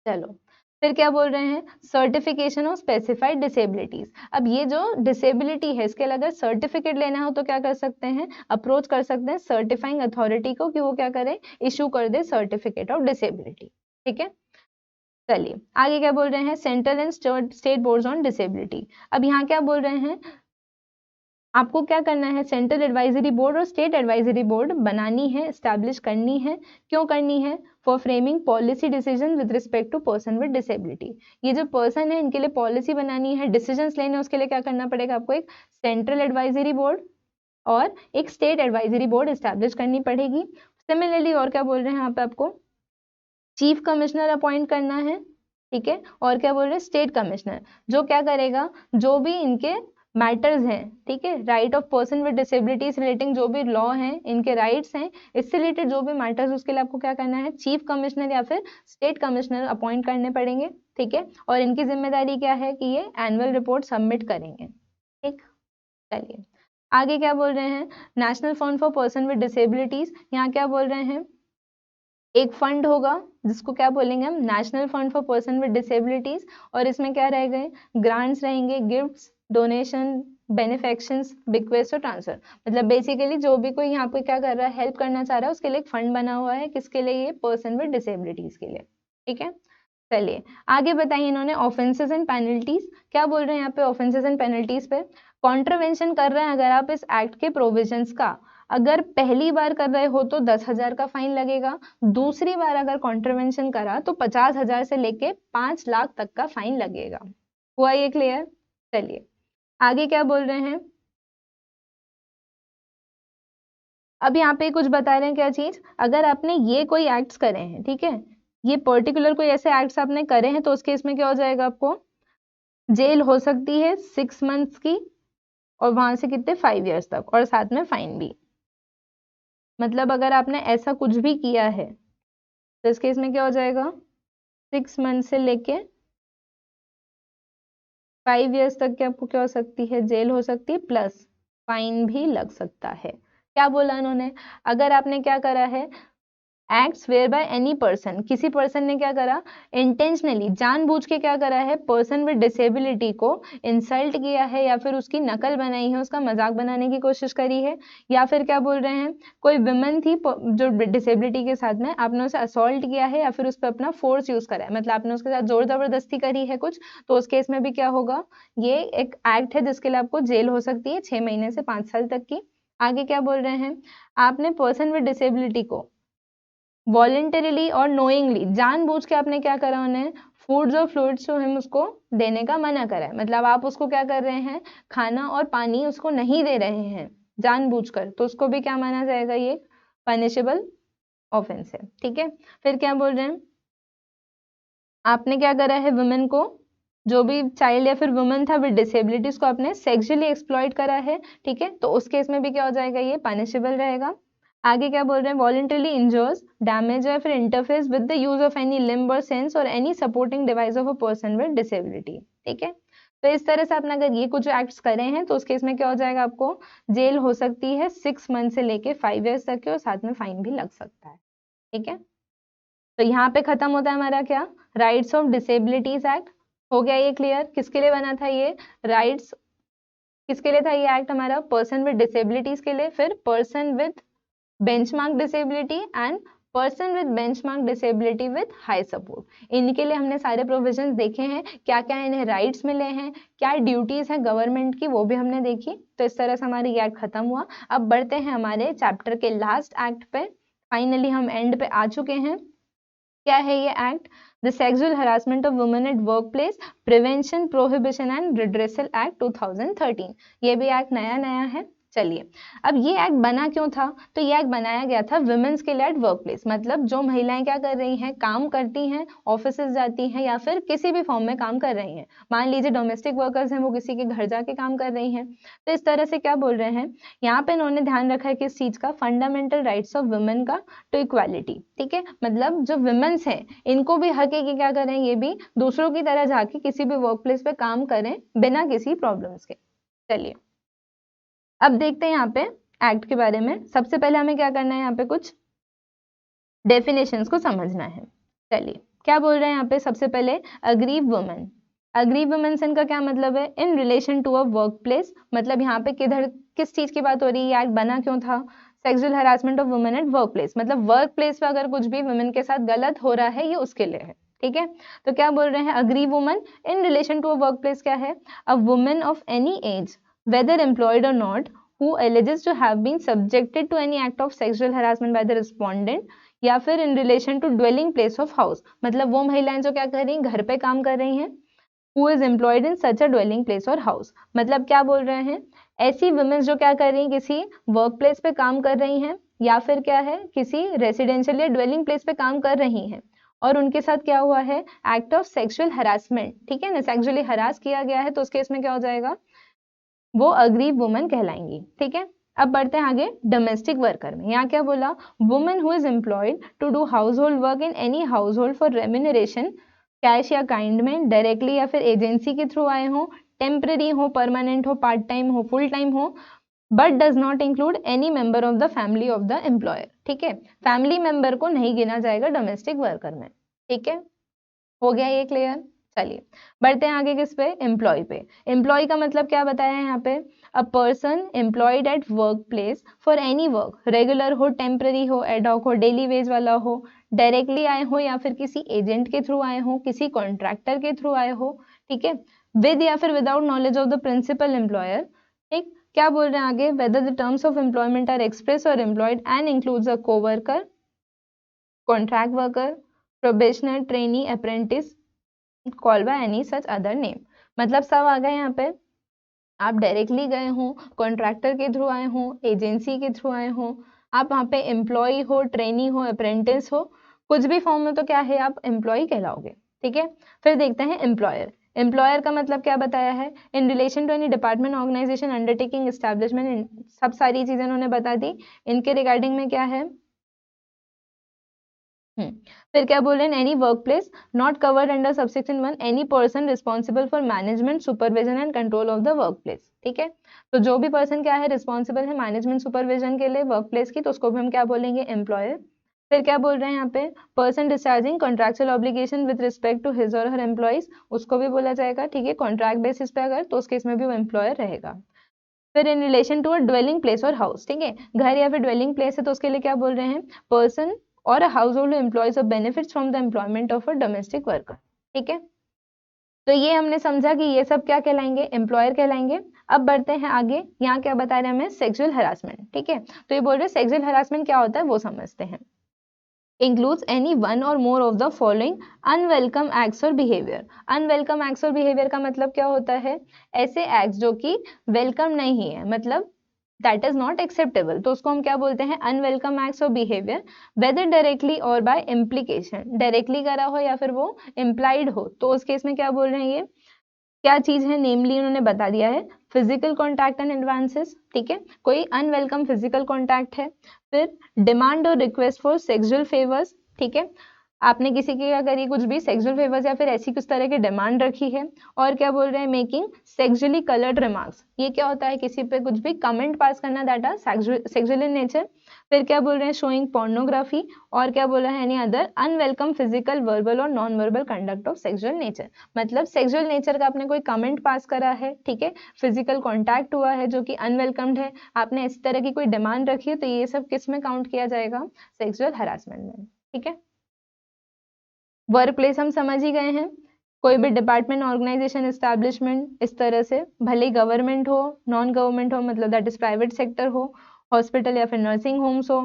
चलो फिर क्या बोल रहे हैं, सर्टिफिकेशन ऑफ स्पेसिफाइड डिसेबिलिटीज। अब ये जो डिसेबिलिटी है इसके लिए अगर सर्टिफिकेट लेना हो तो क्या कर सकते हैं, अप्रोच कर सकते हैं सर्टिफाइंग अथॉरिटी को कि वो क्या करे, इशू कर दे सर्टिफिकेट ऑफ डिसेबिलिटी। ठीक है, चलिए आगे क्या बोल रहे हैं, central and state boards on disability. अब यहाँ क्या बोल रहे हैं, आपको क्या करना है, सेंट्रल एडवाइजरी बोर्ड और स्टेट एडवाइजरी बोर्ड बनानी है, स्टैब्लिश करनी है। क्यों करनी है, for framing policy decision with respect to person with disability. ये जो पर्सन है इनके लिए पॉलिसी बनानी है, डिसीजंस लेने, उसके लिए क्या करना पड़ेगा, आपको एक सेंट्रल एडवाइजरी बोर्ड और एक स्टेट एडवाइजरी बोर्ड स्टैब्लिश करनी पड़ेगी। सिमिलरली और क्या बोल रहे हैं यहाँ पे, आपको चीफ कमिश्नर अपॉइंट करना है। ठीक है, और क्या बोल रहे हैं, स्टेट कमिश्नर, जो क्या करेगा, जो भी इनके मैटर्स हैं, ठीक है, right of person with disabilities relating जो भी लॉ हैं, इनके राइट्स हैं, इससे रिलेटेड जो भी मैटर्स, उसके लिए आपको क्या करना है, चीफ कमिश्नर या फिर स्टेट कमिश्नर अपॉइंट करने पड़ेंगे। ठीक है, और इनकी जिम्मेदारी क्या है कि ये एनुअल रिपोर्ट सबमिट करेंगे। ठीक, चलिए आगे क्या बोल रहे हैं, national fund for person with disabilities. यहाँ क्या बोल रहे हैं, एक फंड होगा जिसको क्या बोलेंगे हम, national fund for person with disabilities, और इसमें क्या रह गए, ग्रांट्स रहेंगे, गिफ्ट्स, डोनेशन, बेनिफिशंस, बिक्वेस्ट और ट्रांसफर। मतलब बेसिकली जो भी कोई यहाँ पे क्या कर रहा है, हेल्प करना चाह रहा है, उसके लिए एक फंड बना हुआ है, किसके लिए, ये पर्सन विद डिसेबिलिटीज के लिए। ठीक है, चलिए आगे बताइए इन्होंने ऑफेंसेस एंड पेनल्टीज। क्या बोल रहे हैं यहाँ पे ऑफेंसेस एंड पेनल्टीज पे, कॉन्ट्रवेंशन कर रहे हैं अगर आप इस एक्ट के प्रोविजंस का, अगर पहली बार कर रहे हो तो 10,000 का फाइन लगेगा, दूसरी बार अगर कॉन्ट्रवेंशन करा तो 50,000 से लेके 5 लाख तक का फाइन लगेगा। हुआ ये क्लियर? चलिए आगे क्या बोल रहे हैं, अब यहाँ पे कुछ बता रहे हैं, क्या चीज, अगर आपने ये कोई एक्ट्स करे हैं, ठीक है, ये पर्टिकुलर कोई ऐसे एक्ट्स आपने करे हैं, तो उस केस में क्या हो जाएगा, आपको जेल हो सकती है 6 मंथ्स की, और वहां से कितने 5 इयर्स तक, और साथ में फाइन भी। मतलब अगर आपने ऐसा कुछ भी किया है तो इस केस में क्या हो जाएगा, 6 मंथ से लेके 5 इयर्स तक की आपको क्या हो सकती है, जेल हो सकती है, प्लस फाइन भी लग सकता है। क्या बोला उन्होंने, अगर आपने क्या करा है, acts whereby any person, किसी पर्सन ने क्या करा, इंटेंशनली जानबूझ के क्या करा है, पर्सन विद डिसेबिलिटी को इंसल्ट किया है, या फिर उसकी नकल बनाई है, उसका मजाक बनाने की कोशिश करी है, या फिर क्या बोल रहे हैं, कोई विमेन थी जो डिसेबिलिटी के साथ में, आपने उसे असॉल्ट किया है, या फिर उस पर अपना फोर्स यूज करा है, मतलब आपने उसके साथ जोर जबरदस्ती करी है कुछ, तो उस केस में भी क्या होगा, ये एक एक्ट है जिसके लिए आपको जेल हो सकती है 6 महीने से 5 साल तक की। आगे क्या बोल रहे हैं, आपने पर्सन विद डिसेबिलिटी को वॉलेंटरीली और नोइंगली, जानबूझ के आपने क्या करा, उन्हें फूड्स और फ्लूइड्स जो हम उसको देने का मना करा है, मतलब आप उसको क्या कर रहे हैं, खाना और पानी उसको नहीं दे रहे हैं जानबूझकर, तो उसको भी क्या माना जाएगा, ये पनिशेबल ऑफेंस है, ठीक है। फिर क्या बोल रहे हैं, आपने क्या करा है, वुमेन को, जो भी चाइल्ड या फिर वुमेन था विद डिसेबिलिटीज को आपने सेक्सुअली एक्सप्लॉइट करा है, ठीक है, तो उस केस में भी क्या हो जाएगा, ये पनिशेबल रहेगा। आगे क्या बोल रहे हैं, वॉलंटरली इंजर्स, डैमेज या फिर interferes with the use of any limb और सेंस और any supporting device of a person with disability, ठीक है। तो इस तरह से आपने अगर ये कुछ एक्ट्स करे हैं तो उस केस में क्या हो जाएगा, आपको जेल हो सकती है 6 मंथ से लेके 5 इयर्स तक के, और साथ में फाइन भी लग सकता है, ठीक है। तो यहाँ पे खत्म होता है हमारा क्या, राइट्स ऑफ डिसेबिलिटीज एक्ट। हो गया ये क्लियर, किसके लिए बना था ये राइट्स, किसके लिए था ये एक्ट हमारा, पर्सन विद डिसेबिलिटीज के लिए, फिर person with benchmark disability and person with benchmark disability with high support, इनके लिए हमने सारे प्रोविजंस देखे हैं, क्या क्या इन्हें राइट्स मिले हैं, क्या ड्यूटीज हैं गवर्नमेंट की, वो भी हमने देखी। तो इस तरह से हमारी ये एक्ट खत्म हुआ। अब बढ़ते हैं हमारे चैप्टर के लास्ट एक्ट पे, फाइनली हम एंड पे आ चुके हैं। क्या है ये act, the sexual harassment of women at work place prevention prohibition and redressal act 2013, ये भी एक्ट नया नया है। चलिए, अब ये एक्ट बना क्यों था, तो ये एक्ट बनाया गया था वुमेन्स के लिए एट वर्क प्लेस, मतलब जो महिलाएं क्या कर रही हैं, काम करती हैं, ऑफिसेज जाती हैं, या फिर किसी भी फॉर्म में काम कर रही हैं, मान लीजिए डोमेस्टिक वर्कर्स हैं, वो किसी के घर जाके काम कर रही हैं। तो इस तरह से क्या बोल रहे हैं, यहाँ पे इन्होंने ध्यान रखा है किस चीज का, फंडामेंटल राइट्स ऑफ वुमेन का टू इक्वालिटी, ठीक है, मतलब जो वुमेन्स हैं इनको भी हक है कि क्या करें, ये भी दूसरों की तरह जाके किसी भी वर्क प्लेस पे काम करें बिना किसी प्रॉब्लम्स के। चलिए, अब देखते हैं यहाँ पे एक्ट के बारे में। सबसे पहले हमें क्या करना है, यहाँ पे कुछ डेफिनेशंस को समझना है। चलिए, क्या बोल रहे हैं यहाँ पे, सबसे पहले अग्रीव वुमेन, अग्रीव वुमेन से इनका क्या मतलब है, in relation to a work place, मतलब यहाँ पे किधर किस चीज की बात हो रही है, ये एक्ट बना क्यों था, sexual harassment of women at work place, मतलब वर्क प्लेस पे अगर कुछ भी वुमेन के साथ गलत हो रहा है ये उसके लिए है, ठीक है। तो क्या बोल रहे हैं, aggrieved woman in relation to a work place क्या है, a women of any age whether employed or not who alleges to have been subjected to any act of sexual harassment by the respondent, या फिर in relation to dwelling place of house, मतलब वो महिलाएं जो क्या कर रही हैं, घर पे काम कर रही हैं, who is employed in such a dwelling place और हाउस, मतलब क्या बोल रहे हैं, ऐसी वुमेन्स जो क्या कर रही हैं, किसी वर्क प्लेस पे काम कर रही हैं, या फिर क्या है, किसी रेसिडेंशियल या ड्वेलिंग प्लेस पे काम कर रही हैं, और उनके साथ क्या हुआ है, एक्ट ऑफ सेक्सुअल हरासमेंट, ठीक है ना, सेक्सुअली हरास किया गया है, तो उस केस में क्या हो जाएगा, वो अग्रीव वुमन कहलाएंगी, ठीक है। अब बढ़ते हैं आगे डोमेस्टिक वर्कर में, यहाँ क्या बोला, woman who is employed to do household work in any household for remuneration, cash या काइंड में, डायरेक्टली या फिर एजेंसी के थ्रू आए हो, टेम्पररी हो, परमानेंट हो, पार्ट टाइम हो, फुल टाइम हो, but does not include any member of the family of the employer, ठीक है, फैमिली मेंबर को नहीं गिना जाएगा डोमेस्टिक वर्कर में, ठीक है। हो गया ये क्लियर। चलिए, बढ़ते हैं आगे किस पे, एम्प्लॉय पे। एम्प्लॉय का मतलब क्या बताया है यहाँ पे, a person employed at work place for any work, regular हो, टेम्पररी हो, एडॉक हो, डेली वेज वाला हो, डायरेक्टली आए हो या फिर किसी एजेंट के थ्रू आए हो, किसी कॉन्ट्रैक्टर के थ्रू आए हो, ठीक है, विद या फिर without knowledge of the principal employer, ठीक। क्या बोल रहे हैं आगे, whether the terms of employment are express or employed and includes a coworker, contract worker, probationer, trainee, apprentice, call by any such other name, मतलब सब आ गए यहाँ पे, आप डायरेक्टली गए हो, कॉन्ट्रैक्टर के थ्रू आए हो, एजेंसी के थ्रू आए हो, आप वहाँ पे एम्प्लॉय हो, ट्रेनी हो, अप्रेंटिस हो, कुछ भी फॉर्म में तो क्या है, आप एम्प्लॉय कहलाओगे। ठीक है, फिर देखते हैं एम्प्लॉयर। एम्प्लॉयर का मतलब क्या बताया है, in relation to any department, organisation, undertaking, establishment, सब सारी चीजें उन्होंने बता दी। इनके रिगार्डिंग में क्या है, फिर क्या बोल रहे हैं, any work place not covered under subsection 1, any person responsible for management, supervision and control of the work place. ठीक है, तो जो भी पर्सन क्या है, रिस्पॉन्सिबल है मैनेजमेंट सुपरविजन के लिए वर्क प्लेस की, तो उसको भी हम क्या बोलेंगे, एम्प्लॉयर। फिर क्या बोल रहे हैं यहाँ पे, person discharging contractual obligation with respect to his और हर एम्प्लॉइज, उसको भी बोला जाएगा। ठीक है, कॉन्ट्रैक्ट बेसिस पे अगर, तो उस केस में भी वो एम्प्लॉयर रहेगा। फिर in relation to a dwelling place और हाउस, ठीक है, घर या फिर ड्वेलिंग प्लेस है तो उसके लिए क्या बोल रहे हैं, पर्सन और a house hold employees of benefits from the employment of a domestic worker. ठीक है, तो ये हमने समझा कि ये सब क्या कहलाएंगे, एम्प्लॉयर कहलाएंगे। अब बढ़ते हैं आगे, यहाँ क्या बता रहे हैं हमें, सेक्सुअल हरासमेंट। ठीक है, तो ये बोल रहे हैं सेक्सुअल हरासमेंट क्या होता है वो समझते हैं। includes any one or more of the following unwelcome acts or behavior। unwelcome acts और behavior का मतलब क्या होता है, ऐसे acts जो कि welcome नहीं है, मतलब that is not acceptable, तो उसको हम क्या बोलते हैं, unwelcome acts or behavior, whether directly or by implication, directly करा हो या फिर वो implied हो, तो उस केस में क्या बोल रहे हैं, ये क्या चीज है, नेमली उन्होंने बता दिया है, फिजिकल कॉन्टैक्ट एंड एडवांसेस। ठीक है, कोई अनवेलकम फिजिकल कॉन्टैक्ट है। फिर डिमांड और रिक्वेस्ट फॉर सेक्सुअल फेवर्स। ठीक है, आपने किसी की अगर ये कुछ भी सेक्सुअल फेवर्स या फिर ऐसी कुछ तरह की डिमांड रखी है। और क्या बोल रहे हैं, मेकिंग सेक्सुअली कलर्ड रिमार्क्स, ये क्या होता है, किसी पे कुछ भी कमेंट पास करना, that are sexual in nature. फिर क्या बोल रहे हैं, शोइंग पोर्नोग्राफी। और क्या बोला है, any other unwelcome physical verbal or non verbal conduct of sexual nature, मतलब सेक्सुअल नेचर का आपने कोई कमेंट पास करा है, ठीक है, फिजिकल कॉन्टैक्ट हुआ है जो कि अनवेलकम्ड है, आपने इस तरह की कोई डिमांड रखी है, तो ये सब किस में काउंट किया जाएगा, सेक्सुअल हरासमेंट में। ठीक है, वर्क प्लेस हम समझ ही गए हैं, कोई भी डिपार्टमेंट, ऑर्गेनाइजेशन, एस्टैब्लिशमेंट, इस तरह से, भले गवर्नमेंट हो, नॉन गवर्नमेंट हो, मतलब दैट इज प्राइवेट सेक्टर हो, हॉस्पिटल या फिर नर्सिंग होम्स हो,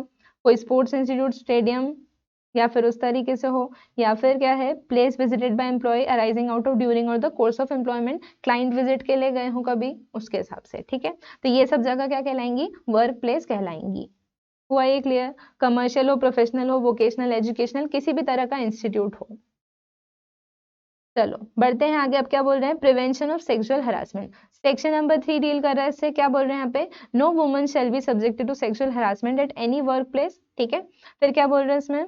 कोई स्पोर्ट्स इंस्टीट्यूट, स्टेडियम या फिर उस तरीके से हो, या फिर क्या है, place visited by employ arising out of during or the course of employment, client visit के लिए गए हो कभी, उसके हिसाब से। ठीक है, तो ये सब जगह क्या कहलाएंगी, वर्क प्लेस कहलाएंगी। हुआ ये क्लियर, कमर्शियल हो, प्रोफेशनल हो, वोकेशनल, एजुकेशनल, किसी भी तरह का इंस्टीट्यूट हो। चलो बढ़ते हैं आगे, अब क्या बोल रहे हैं, prevention of sexual harassment, section number 3 deal कर रहा है इससे। क्या बोल रहे हैं यहाँ पे, no woman shall be subjected to sexual harassment at any work place. ठीक है, फिर क्या बोल रहे हैं इसमें,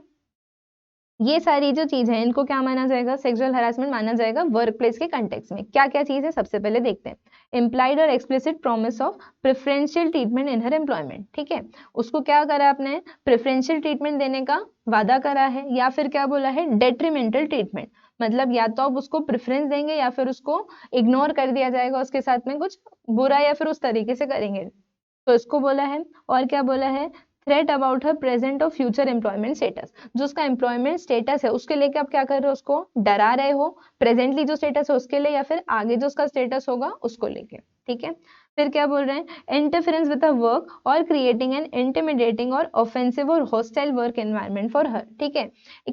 ये सारी जो चीज है इनको क्या माना जाएगा, सेक्सुअल हरासमेंट माना जाएगा वर्क प्लेस के कंटेक्स में। क्या क्या चीज है, सबसे पहले देखते हैं, इम्प्लाइड और explicit promise of preferential treatment in her employment. ठीक है, उसको क्या करा आपने, प्रेफरेंशियल ट्रीटमेंट देने का वादा करा है, या फिर क्या बोला है, डेट्रीमेंटल ट्रीटमेंट, मतलब या तो आप उसको प्रेफरेंस देंगे या फिर उसको इग्नोर कर दिया जाएगा, उसके साथ में कुछ बुरा या फिर उस तरीके से करेंगे, तो इसको बोला है। और क्या बोला है, थ्रेट अबाउट हर प्रेजेंट और फ्यूचर एम्प्लॉयमेंट स्टेटस, जो उसका एम्प्लॉयमेंट स्टेटस है उसके लेके आप क्या कर रहे हो, उसको डरा रहे हो, प्रेजेंटली जो स्टेटस है उसके लिए, या फिर आगे जो उसका स्टेटस होगा उसको लेके। ठीक है, फिर क्या बोल रहे हैं, इंटरफेरेंस विद अ वर्क और क्रिएटिंग एन इंटिमिडेटिंग और ऑफेंसिव और hostile work environment for her. ठीक है,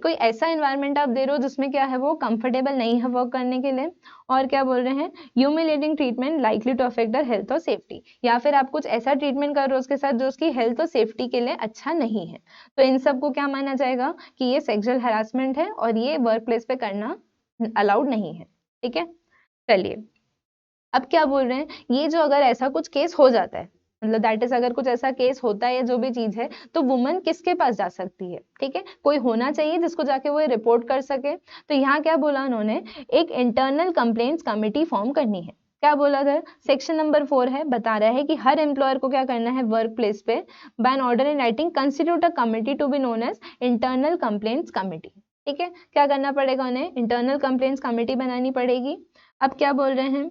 कोई ऐसा एनवायरनमेंट आप दे रहे हो जिसमें क्या है, वो कंफर्टेबल नहीं है वर्क करने के लिए। और क्या बोल रहे हैं, humiliating treatment likely to affect her health और सेफ्टी, या फिर आप कुछ ऐसा ट्रीटमेंट कर रहे हो उसके साथ जो उसकी हेल्थ और सेफ्टी के लिए अच्छा नहीं है, तो इन सब को क्या माना जाएगा कि ये सेक्सुअल हरासमेंट है और ये वर्क प्लेस पे करना अलाउड नहीं है। ठीक है, चलिए अब क्या बोल रहे हैं, ये जो अगर ऐसा कुछ केस हो जाता है, मतलब दैट इज अगर कुछ ऐसा केस होता है या जो भी चीज है, तो वुमन किसके पास जा सकती है, ठीक है, कोई होना चाहिए जिसको जाके वो रिपोर्ट कर सके। तो यहाँ क्या बोला उन्होंने, एक इंटरनल कंप्लेंट्स कमेटी फॉर्म करनी है। क्या बोला था, सेक्शन नंबर 4 है, बता रहा है कि हर एम्प्लॉयर को क्या करना है, वर्क प्लेस पे by an order in writing constitute a committee to be known as internal complaints committee. ठीक है, क्या करना पड़ेगा उन्हें, इंटरनल कंप्लेंट्स कमेटी बनानी पड़ेगी। अब क्या बोल रहे हैं,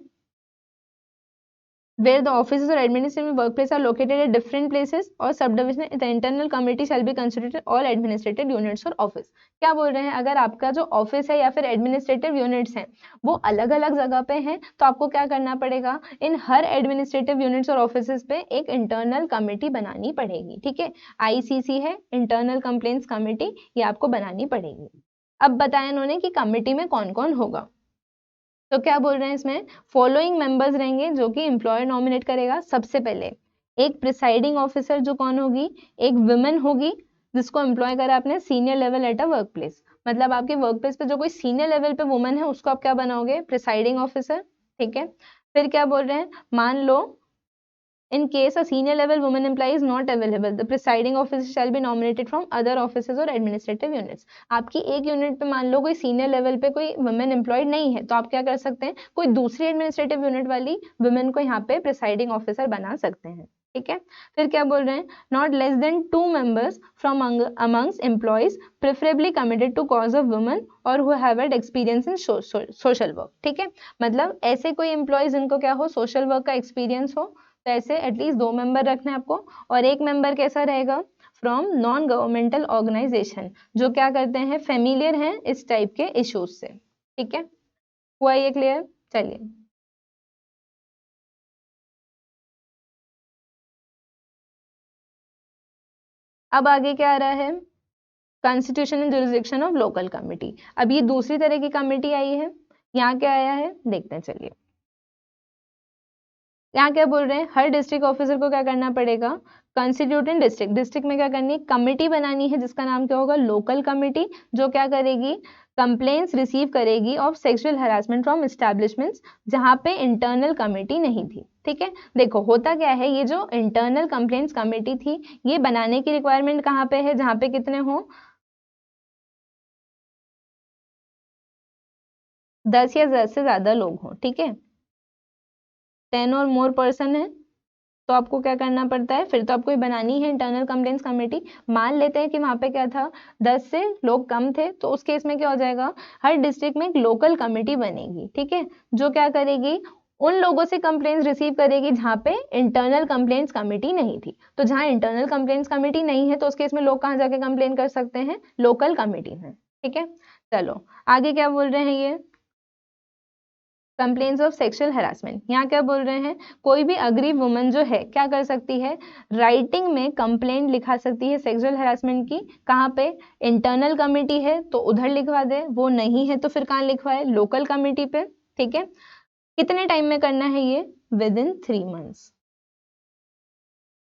where the offices or administrative workplace are located at different places or subdivision, the internal committee shall be constituted all administrative units or office। क्या बोल रहे हैं, अगर आपका जो ऑफिस है या फिर एडमिनिस्ट्रेटिव यूनिट्स हैं वो अलग अलग जगह पे हैं, तो आपको क्या करना पड़ेगा, इन हर एडमिनिस्ट्रेटिव यूनिट्स और ऑफिस पे एक इंटरनल कमेटी बनानी पड़ेगी। ठीक है, आईसीसी है, इंटरनल कंप्लेंट्स कमेटी, ये आपको बनानी पड़ेगी। अब बताया उन्होंने कि कमेटी में कौन कौन होगा, तो क्या बोल रहे हैं इसमें, फॉलोइंग मेंबर्स रहेंगे जो कि एम्प्लॉयर नॉमिनेट करेगा। सबसे पहले एक प्रिसाइडिंग ऑफिसर जो कौन होगी, एक वुमेन होगी जिसको एम्प्लॉय करा आपने senior level at a work place, मतलब आपके वर्क प्लेस पे जो कोई सीनियर लेवल पे वुमेन है उसको आप क्या बनाओगे, प्रिसाइडिंग ऑफिसर। ठीक है, फिर क्या बोल रहे हैं, मान लो in case a senior level woman employee is not available, the presiding officer shall be nominated from other offices or administrative units। आपकी एक यूनिट पे मान लो कोई सीनियर लेवल पे कोई वुमेन एम्प्लॉयड नहीं है, तो आप क्या कर सकते हैं, कोई दूसरी एडमिनिस्ट्रेटिव यूनिट वाली वुमेन को यहाँ पे प्रिसाइडिंग ऑफिसर बना सकते हैं। ठीक है, फिर क्या बोल रहे हैं, not less than 2 members from amongst employees preferably committed to cause of women or who have had experience in social work. ठीक है, मतलब ऐसे कोई एम्प्लॉयज जिनको क्या हो, सोशल वर्क का एक्सपीरियंस हो, तो ऐसे एटलीस्ट 2 मेंबर रखने हैं आपको, और एक मेंबर कैसा रहेगा, फ्रॉम नॉन गवर्नमेंटल ऑर्गेनाइजेशन, जो क्या करते हैं, फेमिलियर हैं इस टाइप के इश्यूज से। ठीक है, हुआ ये क्लियर? चलिए अब आगे क्या आ रहा है, constitution and jurisdiction of local committee. अब ये दूसरी तरह की कमिटी आई है, यहाँ क्या आया है देखते हैं, चलिए यहाँ क्या बोल रहे हैं, हर डिस्ट्रिक्ट ऑफिसर को क्या करना पड़ेगा, कंस्टिट्यूट इन डिस्ट्रिक्ट, डिस्ट्रिक्ट में क्या करनी है, कमिटी बनानी है जिसका नाम क्या होगा, लोकल कमिटी, जो क्या करेगी, कंप्लेंट्स रिसीव करेगी of sexual harassment from establishments जहाँ पे इंटरनल कमिटी नहीं थी। ठीक है, देखो होता क्या है, ये जो इंटरनल कंप्लेंट्स कमेटी थी ये बनाने की रिक्वायरमेंट कहाँ पे है, जहाँ पे कितने हो, 10 या 10 से ज्यादा लोग हों। ठीक है, 10 और मोर पर्सन है तो आपको क्या करना पड़ता है, फिर तो आपको ये बनानी है इंटरनल कंप्लेंट्स कमेटी। मान लेते हैं कि वहां पे क्या था, 10 से लोग कम थे, तो उस केस में क्या हो जाएगा, हर डिस्ट्रिक्ट में एक लोकल कमेटी बनेगी। ठीक है, जो क्या करेगी, उन लोगों से कंप्लेंट्स रिसीव करेगी जहाँ पे इंटरनल कंप्लेंट्स कमेटी नहीं थी। तो जहाँ इंटरनल कंप्लेंट्स कमेटी नहीं है तो उस केस में लोग कहाँ जाके कंप्लेन कर सकते हैं, लोकल कमेटी में। ठीक है, चलो आगे क्या बोल रहे हैं ये, कंप्लेन्स ऑफ सेक्सुअल हरासमेंट। यहाँ क्या बोल रहे हैं, कोई भी अग्रीव वुमन जो है क्या कर सकती है, राइटिंग में कंप्लेंट लिखा सकती है सेक्सुअल हरासमेंट की, कहाँ पे, इंटरनल कमेटी है तो उधर लिखवा दे, वो नहीं है तो फिर कहाँ लिखवाए, लोकल कमेटी पे। ठीक है, कितने टाइम में करना है ये, विद इन 3 months,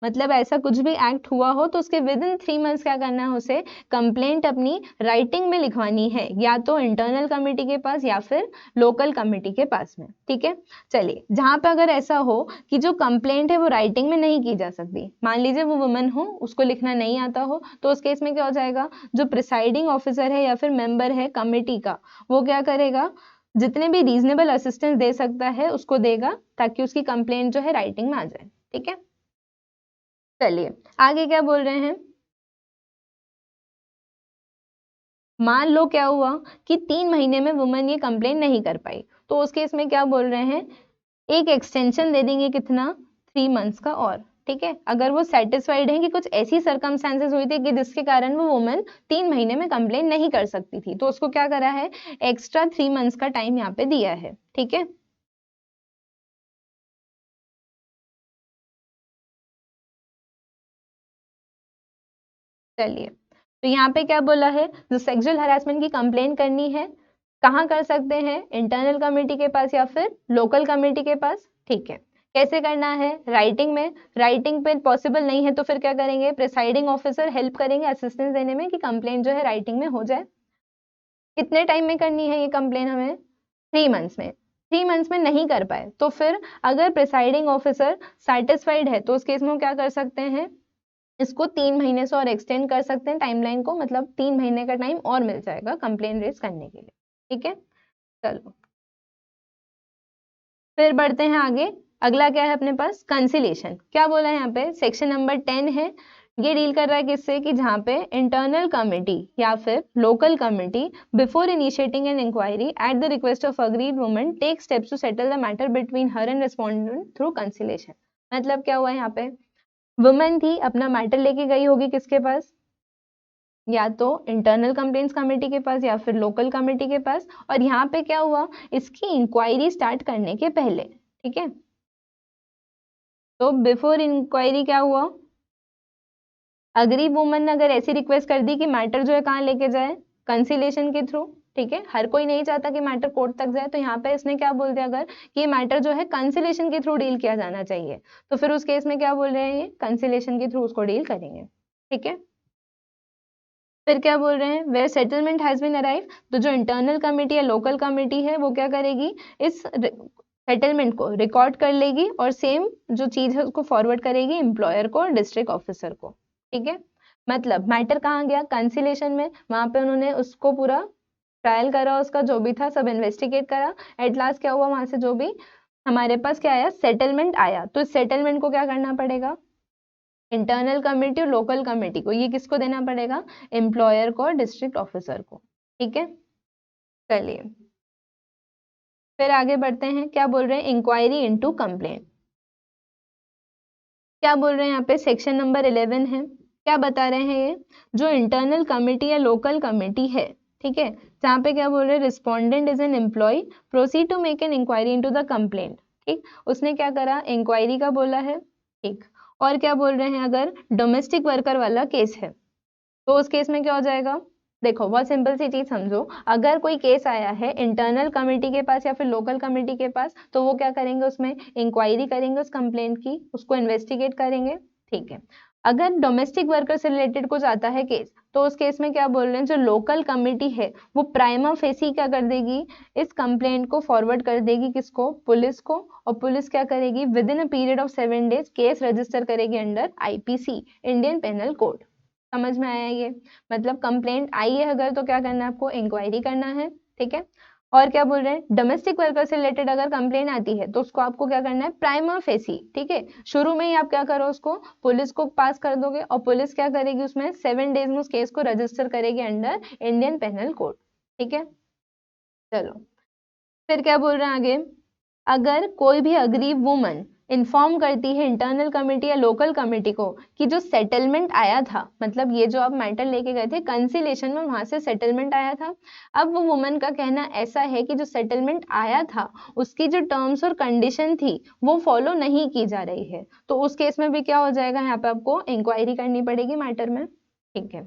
मतलब ऐसा कुछ भी एक्ट हुआ हो तो उसके विद इन 3 months क्या करना है, उसे कंप्लेंट अपनी राइटिंग में लिखवानी है, या तो इंटरनल कमेटी के पास या फिर लोकल कमेटी के पास में। ठीक है, चलिए जहां पे अगर ऐसा हो कि जो कंप्लेंट है वो राइटिंग में नहीं की जा सकती, मान लीजिए वो वुमन हो उसको लिखना नहीं आता हो, तो उस केस में क्या हो जाएगा, जो प्रिसाइडिंग ऑफिसर है या फिर मेंबर है कमेटी का, वो क्या करेगा, जितने भी रीजनेबल असिस्टेंस दे सकता है उसको देगा ताकि उसकी कंप्लेंट जो है राइटिंग में आ जाए। ठीक है, चलिए आगे क्या बोल रहे हैं, मान लो क्या हुआ कि 3 महीने में वुमन ये कंप्लेन नहीं कर पाई, तो उस केस में क्या बोल रहे हैं, एक एक्सटेंशन दे देंगे, कितना, 3 months का और। ठीक है, अगर वो सेटिस्फाइड है कि कुछ ऐसी सर्कमस्टेंसेस हुई थी कि जिसके कारण वो वुमन 3 महीने में कंप्लेन नहीं कर सकती थी, तो उसको क्या करा है, एक्स्ट्रा 3 months का टाइम यहाँ पे दिया है। ठीक है, चलिए तो यहाँ पे क्या बोला है, जो सेक्सुअल हरासमेंट की कंप्लेन करनी है कहाँ कर सकते हैं, इंटरनल कमेटी के पास या फिर लोकल कमेटी के पास। ठीक है, कैसे करना है, राइटिंग में, राइटिंग पे पॉसिबल नहीं है तो फिर क्या करेंगे, प्रिसाइडिंग ऑफिसर हेल्प करेंगे असिस्टेंस देने में कि कंप्लेन जो है राइटिंग में हो जाए। कितने टाइम में करनी है ये कंप्लेन हमें, 3 months में। 3 months में नहीं कर पाए तो फिर अगर प्रिसाइडिंग ऑफिसर सेटिस्फाइड है तो उस केस में वो क्या कर सकते हैं, इसको 3 महीने से और एक्सटेंड कर सकते हैं टाइमलाइन को, मतलब 3 महीने का टाइम और मिल जाएगा कंप्लेन रेज करने के लिए। ठीक है, चलो फिर बढ़ते हैं आगे, अगला क्या है अपने पास, कंसिलेशन। क्या बोला है यहाँ पे, सेक्शन नंबर 10 है, ये डील कर रहा है किससे, कि जहाँ पे इंटरनल कमेटी या फिर local committee before initiating an inquiry at the request of aggrieved woman take steps to settle the matter between her and respondent through conciliation. मतलब क्या हुआ यहाँ पे, वुमन थी अपना मैटर लेके गई होगी किसके पास, या तो इंटरनल कंप्लेंट्स कमेटी के पास या फिर लोकल कमेटी के पास, और यहाँ पे क्या हुआ, इसकी इंक्वायरी स्टार्ट करने के पहले। ठीक है, तो बिफोर इंक्वायरी क्या हुआ, अग्री वुमन ने अगर ऐसी रिक्वेस्ट कर दी कि मैटर जो है कहाँ लेके जाए, कंसिलेशन के थ्रू, ठीक है, हर कोई नहीं चाहता कि मैटर कोर्ट तक जाए, तो यहाँ पे इसने क्या बोल दिया अगर कि ये मैटर जो है कंसिलेशन के थ्रू डील किया जाना चाहिए, तो फिर उस केस में क्या बोल रहे हैं, ये कंसिलेशन के थ्रू उसको डील करेंगे। ठीक है, फिर क्या बोल रहे हैं, where settlement has been arrive, तो जो इंटरनल कमेटी या लोकल कमेटी है वो क्या करेगी, इस सेटलमेंट को रिकॉर्ड कर लेगी और सेम जो चीज है उसको फॉरवर्ड करेगी एम्प्लॉयर को और डिस्ट्रिक्ट ऑफिसर को। ठीक है, मतलब मैटर कहाँ गया, कंसिलेशन में, वहां पे उन्होंने उसको पूरा ट्रायल करा, उसका जो भी था सब इन्वेस्टिगेट करा, एट लास्ट क्या हुआ, वहां से जो भी हमारे पास क्या आया, सेटलमेंट आया, तो इस सेटलमेंट को क्या करना पड़ेगा, इंटरनल कमेटी और लोकल कमेटी को, ये किसको देना पड़ेगा, एम्प्लॉयर को और डिस्ट्रिक्ट ऑफिसर को। ठीक है, चलिए फिर आगे बढ़ते हैं, क्या बोल रहे हैं, इंक्वायरी इनटू कंप्लेंट। क्या बोल रहे हैं यहाँ पे, सेक्शन नंबर 11 है, क्या बता रहे हैं ये, जो इंटरनल कमेटी या लोकल कमेटी है, ठीक है, जहाँ पे क्या बोल रहे हैं, respondent is an employ, proceed to make an inquiry into the complaint. ठीक, उसने क्या करा, इंक्वायरी का बोला है। ठीक, और क्या बोल रहे हैं, अगर डोमेस्टिक वर्कर वाला केस है तो उस केस में क्या हो जाएगा, देखो बहुत सिंपल सी चीज समझो, अगर कोई केस आया है इंटरनल कमेटी के पास या फिर लोकल कमेटी के पास, तो वो क्या करेंगे, उसमें इंक्वायरी करेंगे उस कंप्लेंट की, उसको इन्वेस्टिगेट करेंगे। ठीक है, अगर डोमेस्टिक वर्कर से रिलेटेड कुछ आता है केस, तो उस केस में क्या बोल रहे हैं, जो लोकल कमेटी है वो प्राइमा फेसी क्या कर देगी, इस कंप्लेंट को फॉरवर्ड कर देगी किसको, पुलिस को, और पुलिस क्या करेगी, within a period of 7 days case register करेगी under IPC, Indian penal code. समझ में आया ये, मतलब कंप्लेंट आई है अगर, तो क्या करना है आपको, इंक्वायरी करना है। ठीक है, और क्या बोल रहे हैं, डोमेस्टिक वर्कर से रिलेटेड अगर कंप्लेंट आती है तो उसको आपको क्या करना है, प्राइमा फेसी, ठीक है, शुरू में ही आप क्या करो, उसको पुलिस को पास कर दोगे और पुलिस क्या करेगी, उसमें 7 डेज में उस केस को रजिस्टर करेगी अंडर इंडियन पेनल कोड। ठीक है, चलो फिर क्या बोल रहे हैं आगे, अगर कोई भी अग्रीव वुमन इन्फॉर्म करती है इंटरनल कमेटी या लोकल कमेटी को कि जो सेटलमेंट आया था, मतलब ये जो आप मैटर लेके गए थे कंसिलेशन में, वहां से सेटलमेंट आया था, अब वो वुमन का कहना ऐसा है कि जो सेटलमेंट आया था उसकी जो टर्म्स और कंडीशन थी वो फॉलो नहीं की जा रही है, तो उस केस में भी क्या हो जाएगा, यहाँ पे आपको इंक्वायरी करनी पड़ेगी मैटर में। ठीक है,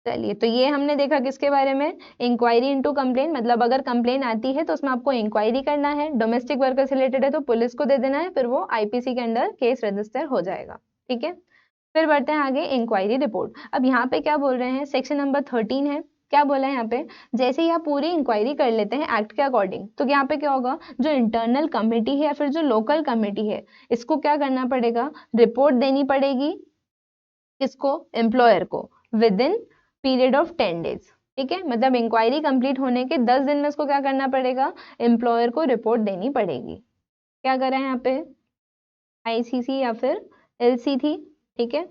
चलिए तो ये हमने देखा किसके बारे में, इंक्वायरी इनटू कंप्लेन, मतलब अगर कंप्लेन आती है तो उसमें आपको इंक्वायरी करना है, डोमेस्टिक वर्कर से रिलेटेड है तो पुलिस को दे देना है, फिर वो आईपीसी के अंडर केस रजिस्टर हो जाएगा। ठीक है, फिर बढ़ते हैं आगे, इंक्वायरी रिपोर्ट। अब यहाँ पे क्या बोल रहे हैं, सेक्शन नंबर 13 है, क्या बोला है यहाँ पे, जैसे ही आप पूरी इंक्वायरी कर लेते हैं एक्ट के अकॉर्डिंग, तो यहाँ पे क्या होगा, जो इंटरनल कमेटी है या फिर जो लोकल कमेटी है, इसको क्या करना पड़ेगा, रिपोर्ट देनी पड़ेगी किसको, एम्प्लॉयर को, with in period of 10 days. ठीक है, मतलब इंक्वायरी कंप्लीट होने के 10 दिन में इसको क्या करना पड़ेगा, एम्प्लॉयर को रिपोर्ट देनी पड़ेगी। क्या करें यहाँ पे, आईसीसी या फिर एलसी थी, ठीक है,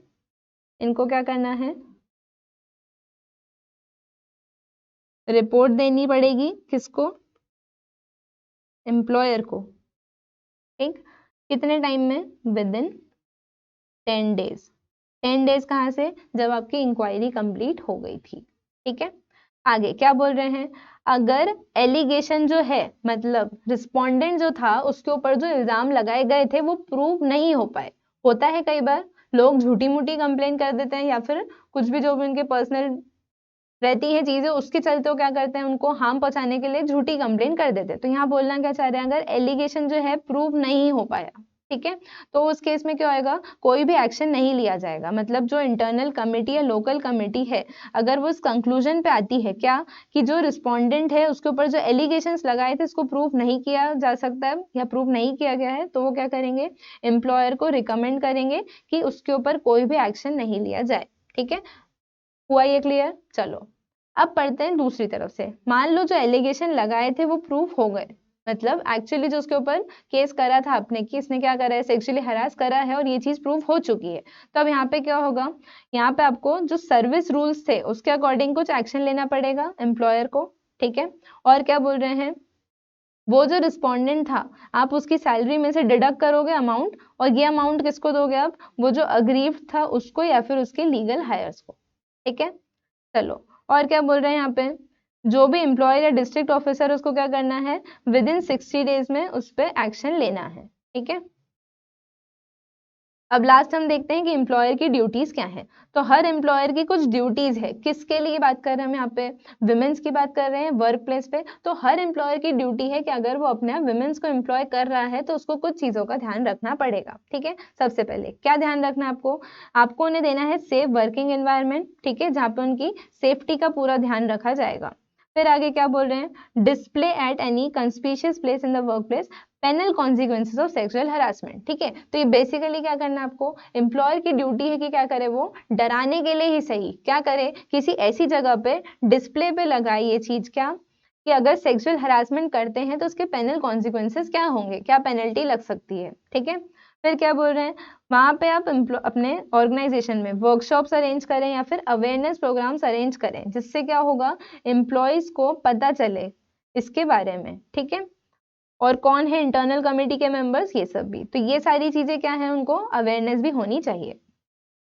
इनको क्या करना है, रिपोर्ट देनी पड़ेगी किसको, एम्प्लॉयर को। ठीक, कितने टाइम में, विद इन 10 डेज। 10 डेज कहाँ से, जब आपकी इंक्वायरी कंप्लीट हो गई थी। ठीक है, आगे क्या बोल रहे हैं, अगर एलिगेशन जो है, मतलब रिस्पोंडेंट जो था उसके ऊपर जो इल्जाम लगाए गए थे वो प्रूव नहीं हो पाए, होता है कई बार लोग झूठी मूठी कंप्लेन कर देते हैं या फिर कुछ भी जो भी उनके पर्सनल रहती है चीजें उसके चलते वो क्या करते हैं, उनको हार्म पहुंचाने के लिए झूठी कंप्लेन कर देते हैं। तो यहाँ बोलना क्या चाह रहे हैं, अगर एलिगेशन जो है प्रूव नहीं हो पाया, ठीक है, तो उस केस में क्या होएगा, कोई भी एक्शन नहीं लिया जाएगा, मतलब जो इंटरनल कमेटी या लोकल कमेटी है अगर वो इस कंक्लूजन पे आती है क्या, कि जो रिस्पोंडेंट है उसके ऊपर जो एलिगेशंस लगाए थे इसको प्रूव नहीं किया जा सकता है या प्रूव नहीं किया गया है, तो वो क्या करेंगे, एम्प्लॉयर को रिकमेंड करेंगे कि उसके ऊपर कोई भी एक्शन नहीं लिया जाए। ठीक है, हुआ ये क्लियर, चलो अब पढ़ते हैं दूसरी तरफ से, मान लो जो एलिगेशन लगाए थे वो प्रूफ हो गए, मतलब एक्चुअली जो उसके ऊपर केस करा था आपने कि इसने क्या करा है, सेक्सुअली हरास करा है और ये चीज प्रूफ हो चुकी है, तो अब यहाँ पे क्या होगा, यहाँ पे आपको जो सर्विस रूल्स थे उसके अकॉर्डिंग कुछ एक्शन लेना पड़ेगा एम्प्लॉयर को। ठीक है, और क्या बोल रहे हैं, वो जो रिस्पोंडेंट था आप उसकी सैलरी में से डिडक्ट करोगे अमाउंट, और ये अमाउंट किसको दोगे आप, वो जो अग्रीव था उसको या फिर उसके लीगल हायर्स को। ठीक है, चलो और क्या बोल रहे हैं यहाँ पे, जो भी एम्प्लॉयर या डिस्ट्रिक्ट ऑफिसर उसको क्या करना है, विद इन 60 डेज में उस पर एक्शन लेना है। ठीक है, अब लास्ट हम देखते हैं कि एम्प्लॉयर की ड्यूटीज क्या है। तो हर एम्प्लॉयर की कुछ ड्यूटीज है। किसके लिए बात कर रहे हैं हम यहाँ पे? विमेंस की बात कर रहे हैं वर्क प्लेस पे। तो हर एम्प्लॉयर की ड्यूटी है कि अगर वो अपने विमेंस को एम्प्लॉय कर रहा है तो उसको कुछ चीजों का ध्यान रखना पड़ेगा। ठीक है, सबसे पहले क्या ध्यान रखना है आपको? आपको उन्हें देना है सेफ वर्किंग एनवायरनमेंट, ठीक है, जहाँ पे उनकी सेफ्टी का पूरा ध्यान रखा जाएगा। फिर आगे क्या बोल रहे हैं? Display at any conspicuous place in the work place penal consequences of sexual harassment. ठीक है, तो ये बेसिकली क्या करना है आपको? एम्प्लॉयर की ड्यूटी है कि क्या करे, वो डराने के लिए ही सही क्या करे, किसी ऐसी जगह पे डिस्प्ले पे लगाए ये चीज, क्या कि अगर सेक्सुअल हरासमेंट करते हैं तो उसके पेनल कॉन्सिक्वेंसेज क्या होंगे, क्या पेनल्टी लग सकती है। ठीक है, फिर क्या बोल रहे हैं? वहां पे आप अपने ऑर्गेनाइजेशन में वर्कशॉप्स अरेंज करें या फिर अवेयरनेस प्रोग्राम्स अरेंज करें, जिससे क्या होगा, एम्प्लॉयज को पता चले इसके बारे में। ठीक है, और कौन है इंटरनल कमेटी के मेंबर्स, ये सब भी। तो ये सारी चीजें क्या है, उनको अवेयरनेस भी होनी चाहिए।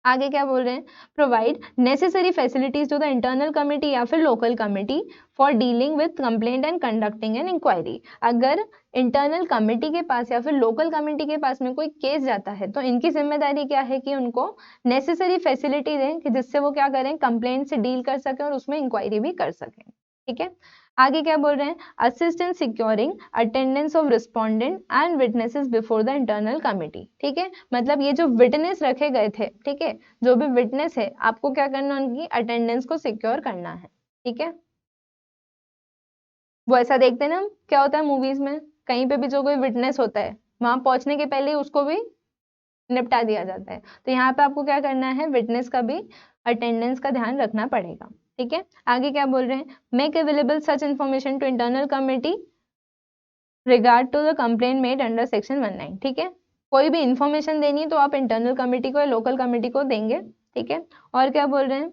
आगे क्या बोल रहे हैं? Provide necessary facilities to the internal committee या फिर local committee for dealing with complaint and conducting an inquiry. अगर इंटरनल कमेटी के पास या फिर लोकल कमेटी के पास में कोई केस जाता है तो इनकी जिम्मेदारी क्या है कि उनको नेसेसरी फैसिलिटी दें कि जिससे वो क्या करें, कंप्लेंट से डील कर सकें और उसमें इंक्वायरी भी कर सकें। ठीक है, आगे क्या बोल रहे हैं? Assist in securing attendance of respondent and witnesses before the internal committee. ठीक है, मतलब ये जो विटनेस रखे गए थे, ठीक है, जो भी विटनेस है आपको क्या करना, उनकी अटेंडेंस को सिक्योर करना है। ठीक है, वो ऐसा देखते हैं ना हम, क्या होता है मूवीज में, कहीं पे भी जो कोई विटनेस होता है वहां पहुंचने के पहले ही उसको भी निपटा दिया जाता है। तो यहाँ पे आपको क्या करना है, विटनेस का भी अटेंडेंस का ध्यान रखना पड़ेगा। ठीक है, आगे क्या बोल रहे हैं? Make available such information to internal committee regard to the complaint made under section 19। ठीक है, कोई भी इंफॉर्मेशन देनी है तो आप इंटरनल कमेटी को या लोकल कमेटी को देंगे। ठीक है, और क्या बोल रहे हैं?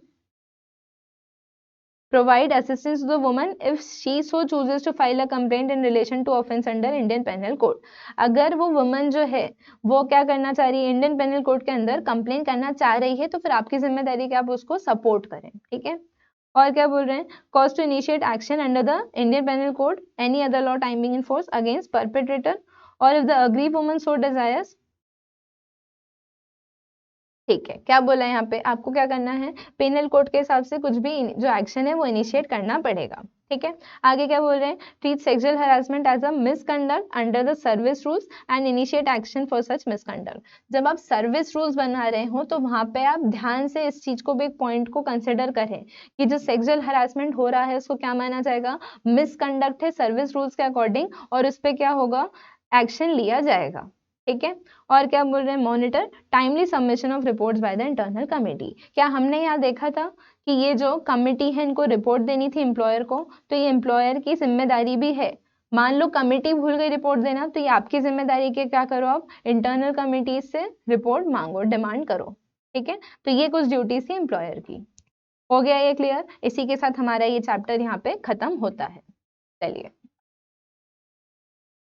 provide assistance to the woman if she so chooses to file a complaint in relation to offense under Indian Penal Code। अगर वो वुमन जो है वो क्या करना चाह रही है, इंडियन पेनल कोड के अंदर कंप्लेन करना चाह रही है, तो फिर आपकी जिम्मेदारी कि आप उसको सपोर्ट करें। ठीक है, और क्या बोल रहे हैं? Cause to initiate action under the Indian penal code any other law timing in force against perpetrator और if the aggrieved woman so desires. ठीक है, क्या बोला है यहाँ पे? आपको क्या करना है, पेनल कोड के हिसाब से कुछ भी जो एक्शन है वो इनिशिएट करना पड़ेगा। ठीक है, आगे क्या बोल रहे हैं? Treat sexual harassment as a misconduct under the service rules and initiate action for such misconduct. जब आप सर्विस रूल्स बना रहे हो तो वहां पे आप ध्यान से इस चीज को भी, एक पॉइंट को कंसिडर करें कि जो सेक्सुअल हरासमेंट हो रहा है उसको क्या माना जाएगा, मिसकंडक्ट है सर्विस रूल्स के अकॉर्डिंग, और उस पर क्या होगा, एक्शन लिया जाएगा। ठीक है, और क्या बोल रहे हैं? Monitor timely submission of reports by the internal committee. क्या हमने यहाँ देखा था कि ये जो कमेटी है इनको रिपोर्ट देनी थी एम्प्लॉयर को, तो ये एम्प्लॉयर की जिम्मेदारी भी है। मान लो कमेटी भूल गई रिपोर्ट देना, तो ये आपकी जिम्मेदारी के क्या करो, आप इंटरनल कमेटी से रिपोर्ट मांगो, डिमांड करो। ठीक है, तो ये कुछ ड्यूटीज थी एम्प्लॉयर की। हो गया ये क्लियर? इसी के साथ हमारा ये चैप्टर यहाँ पे खत्म होता है। चलिए।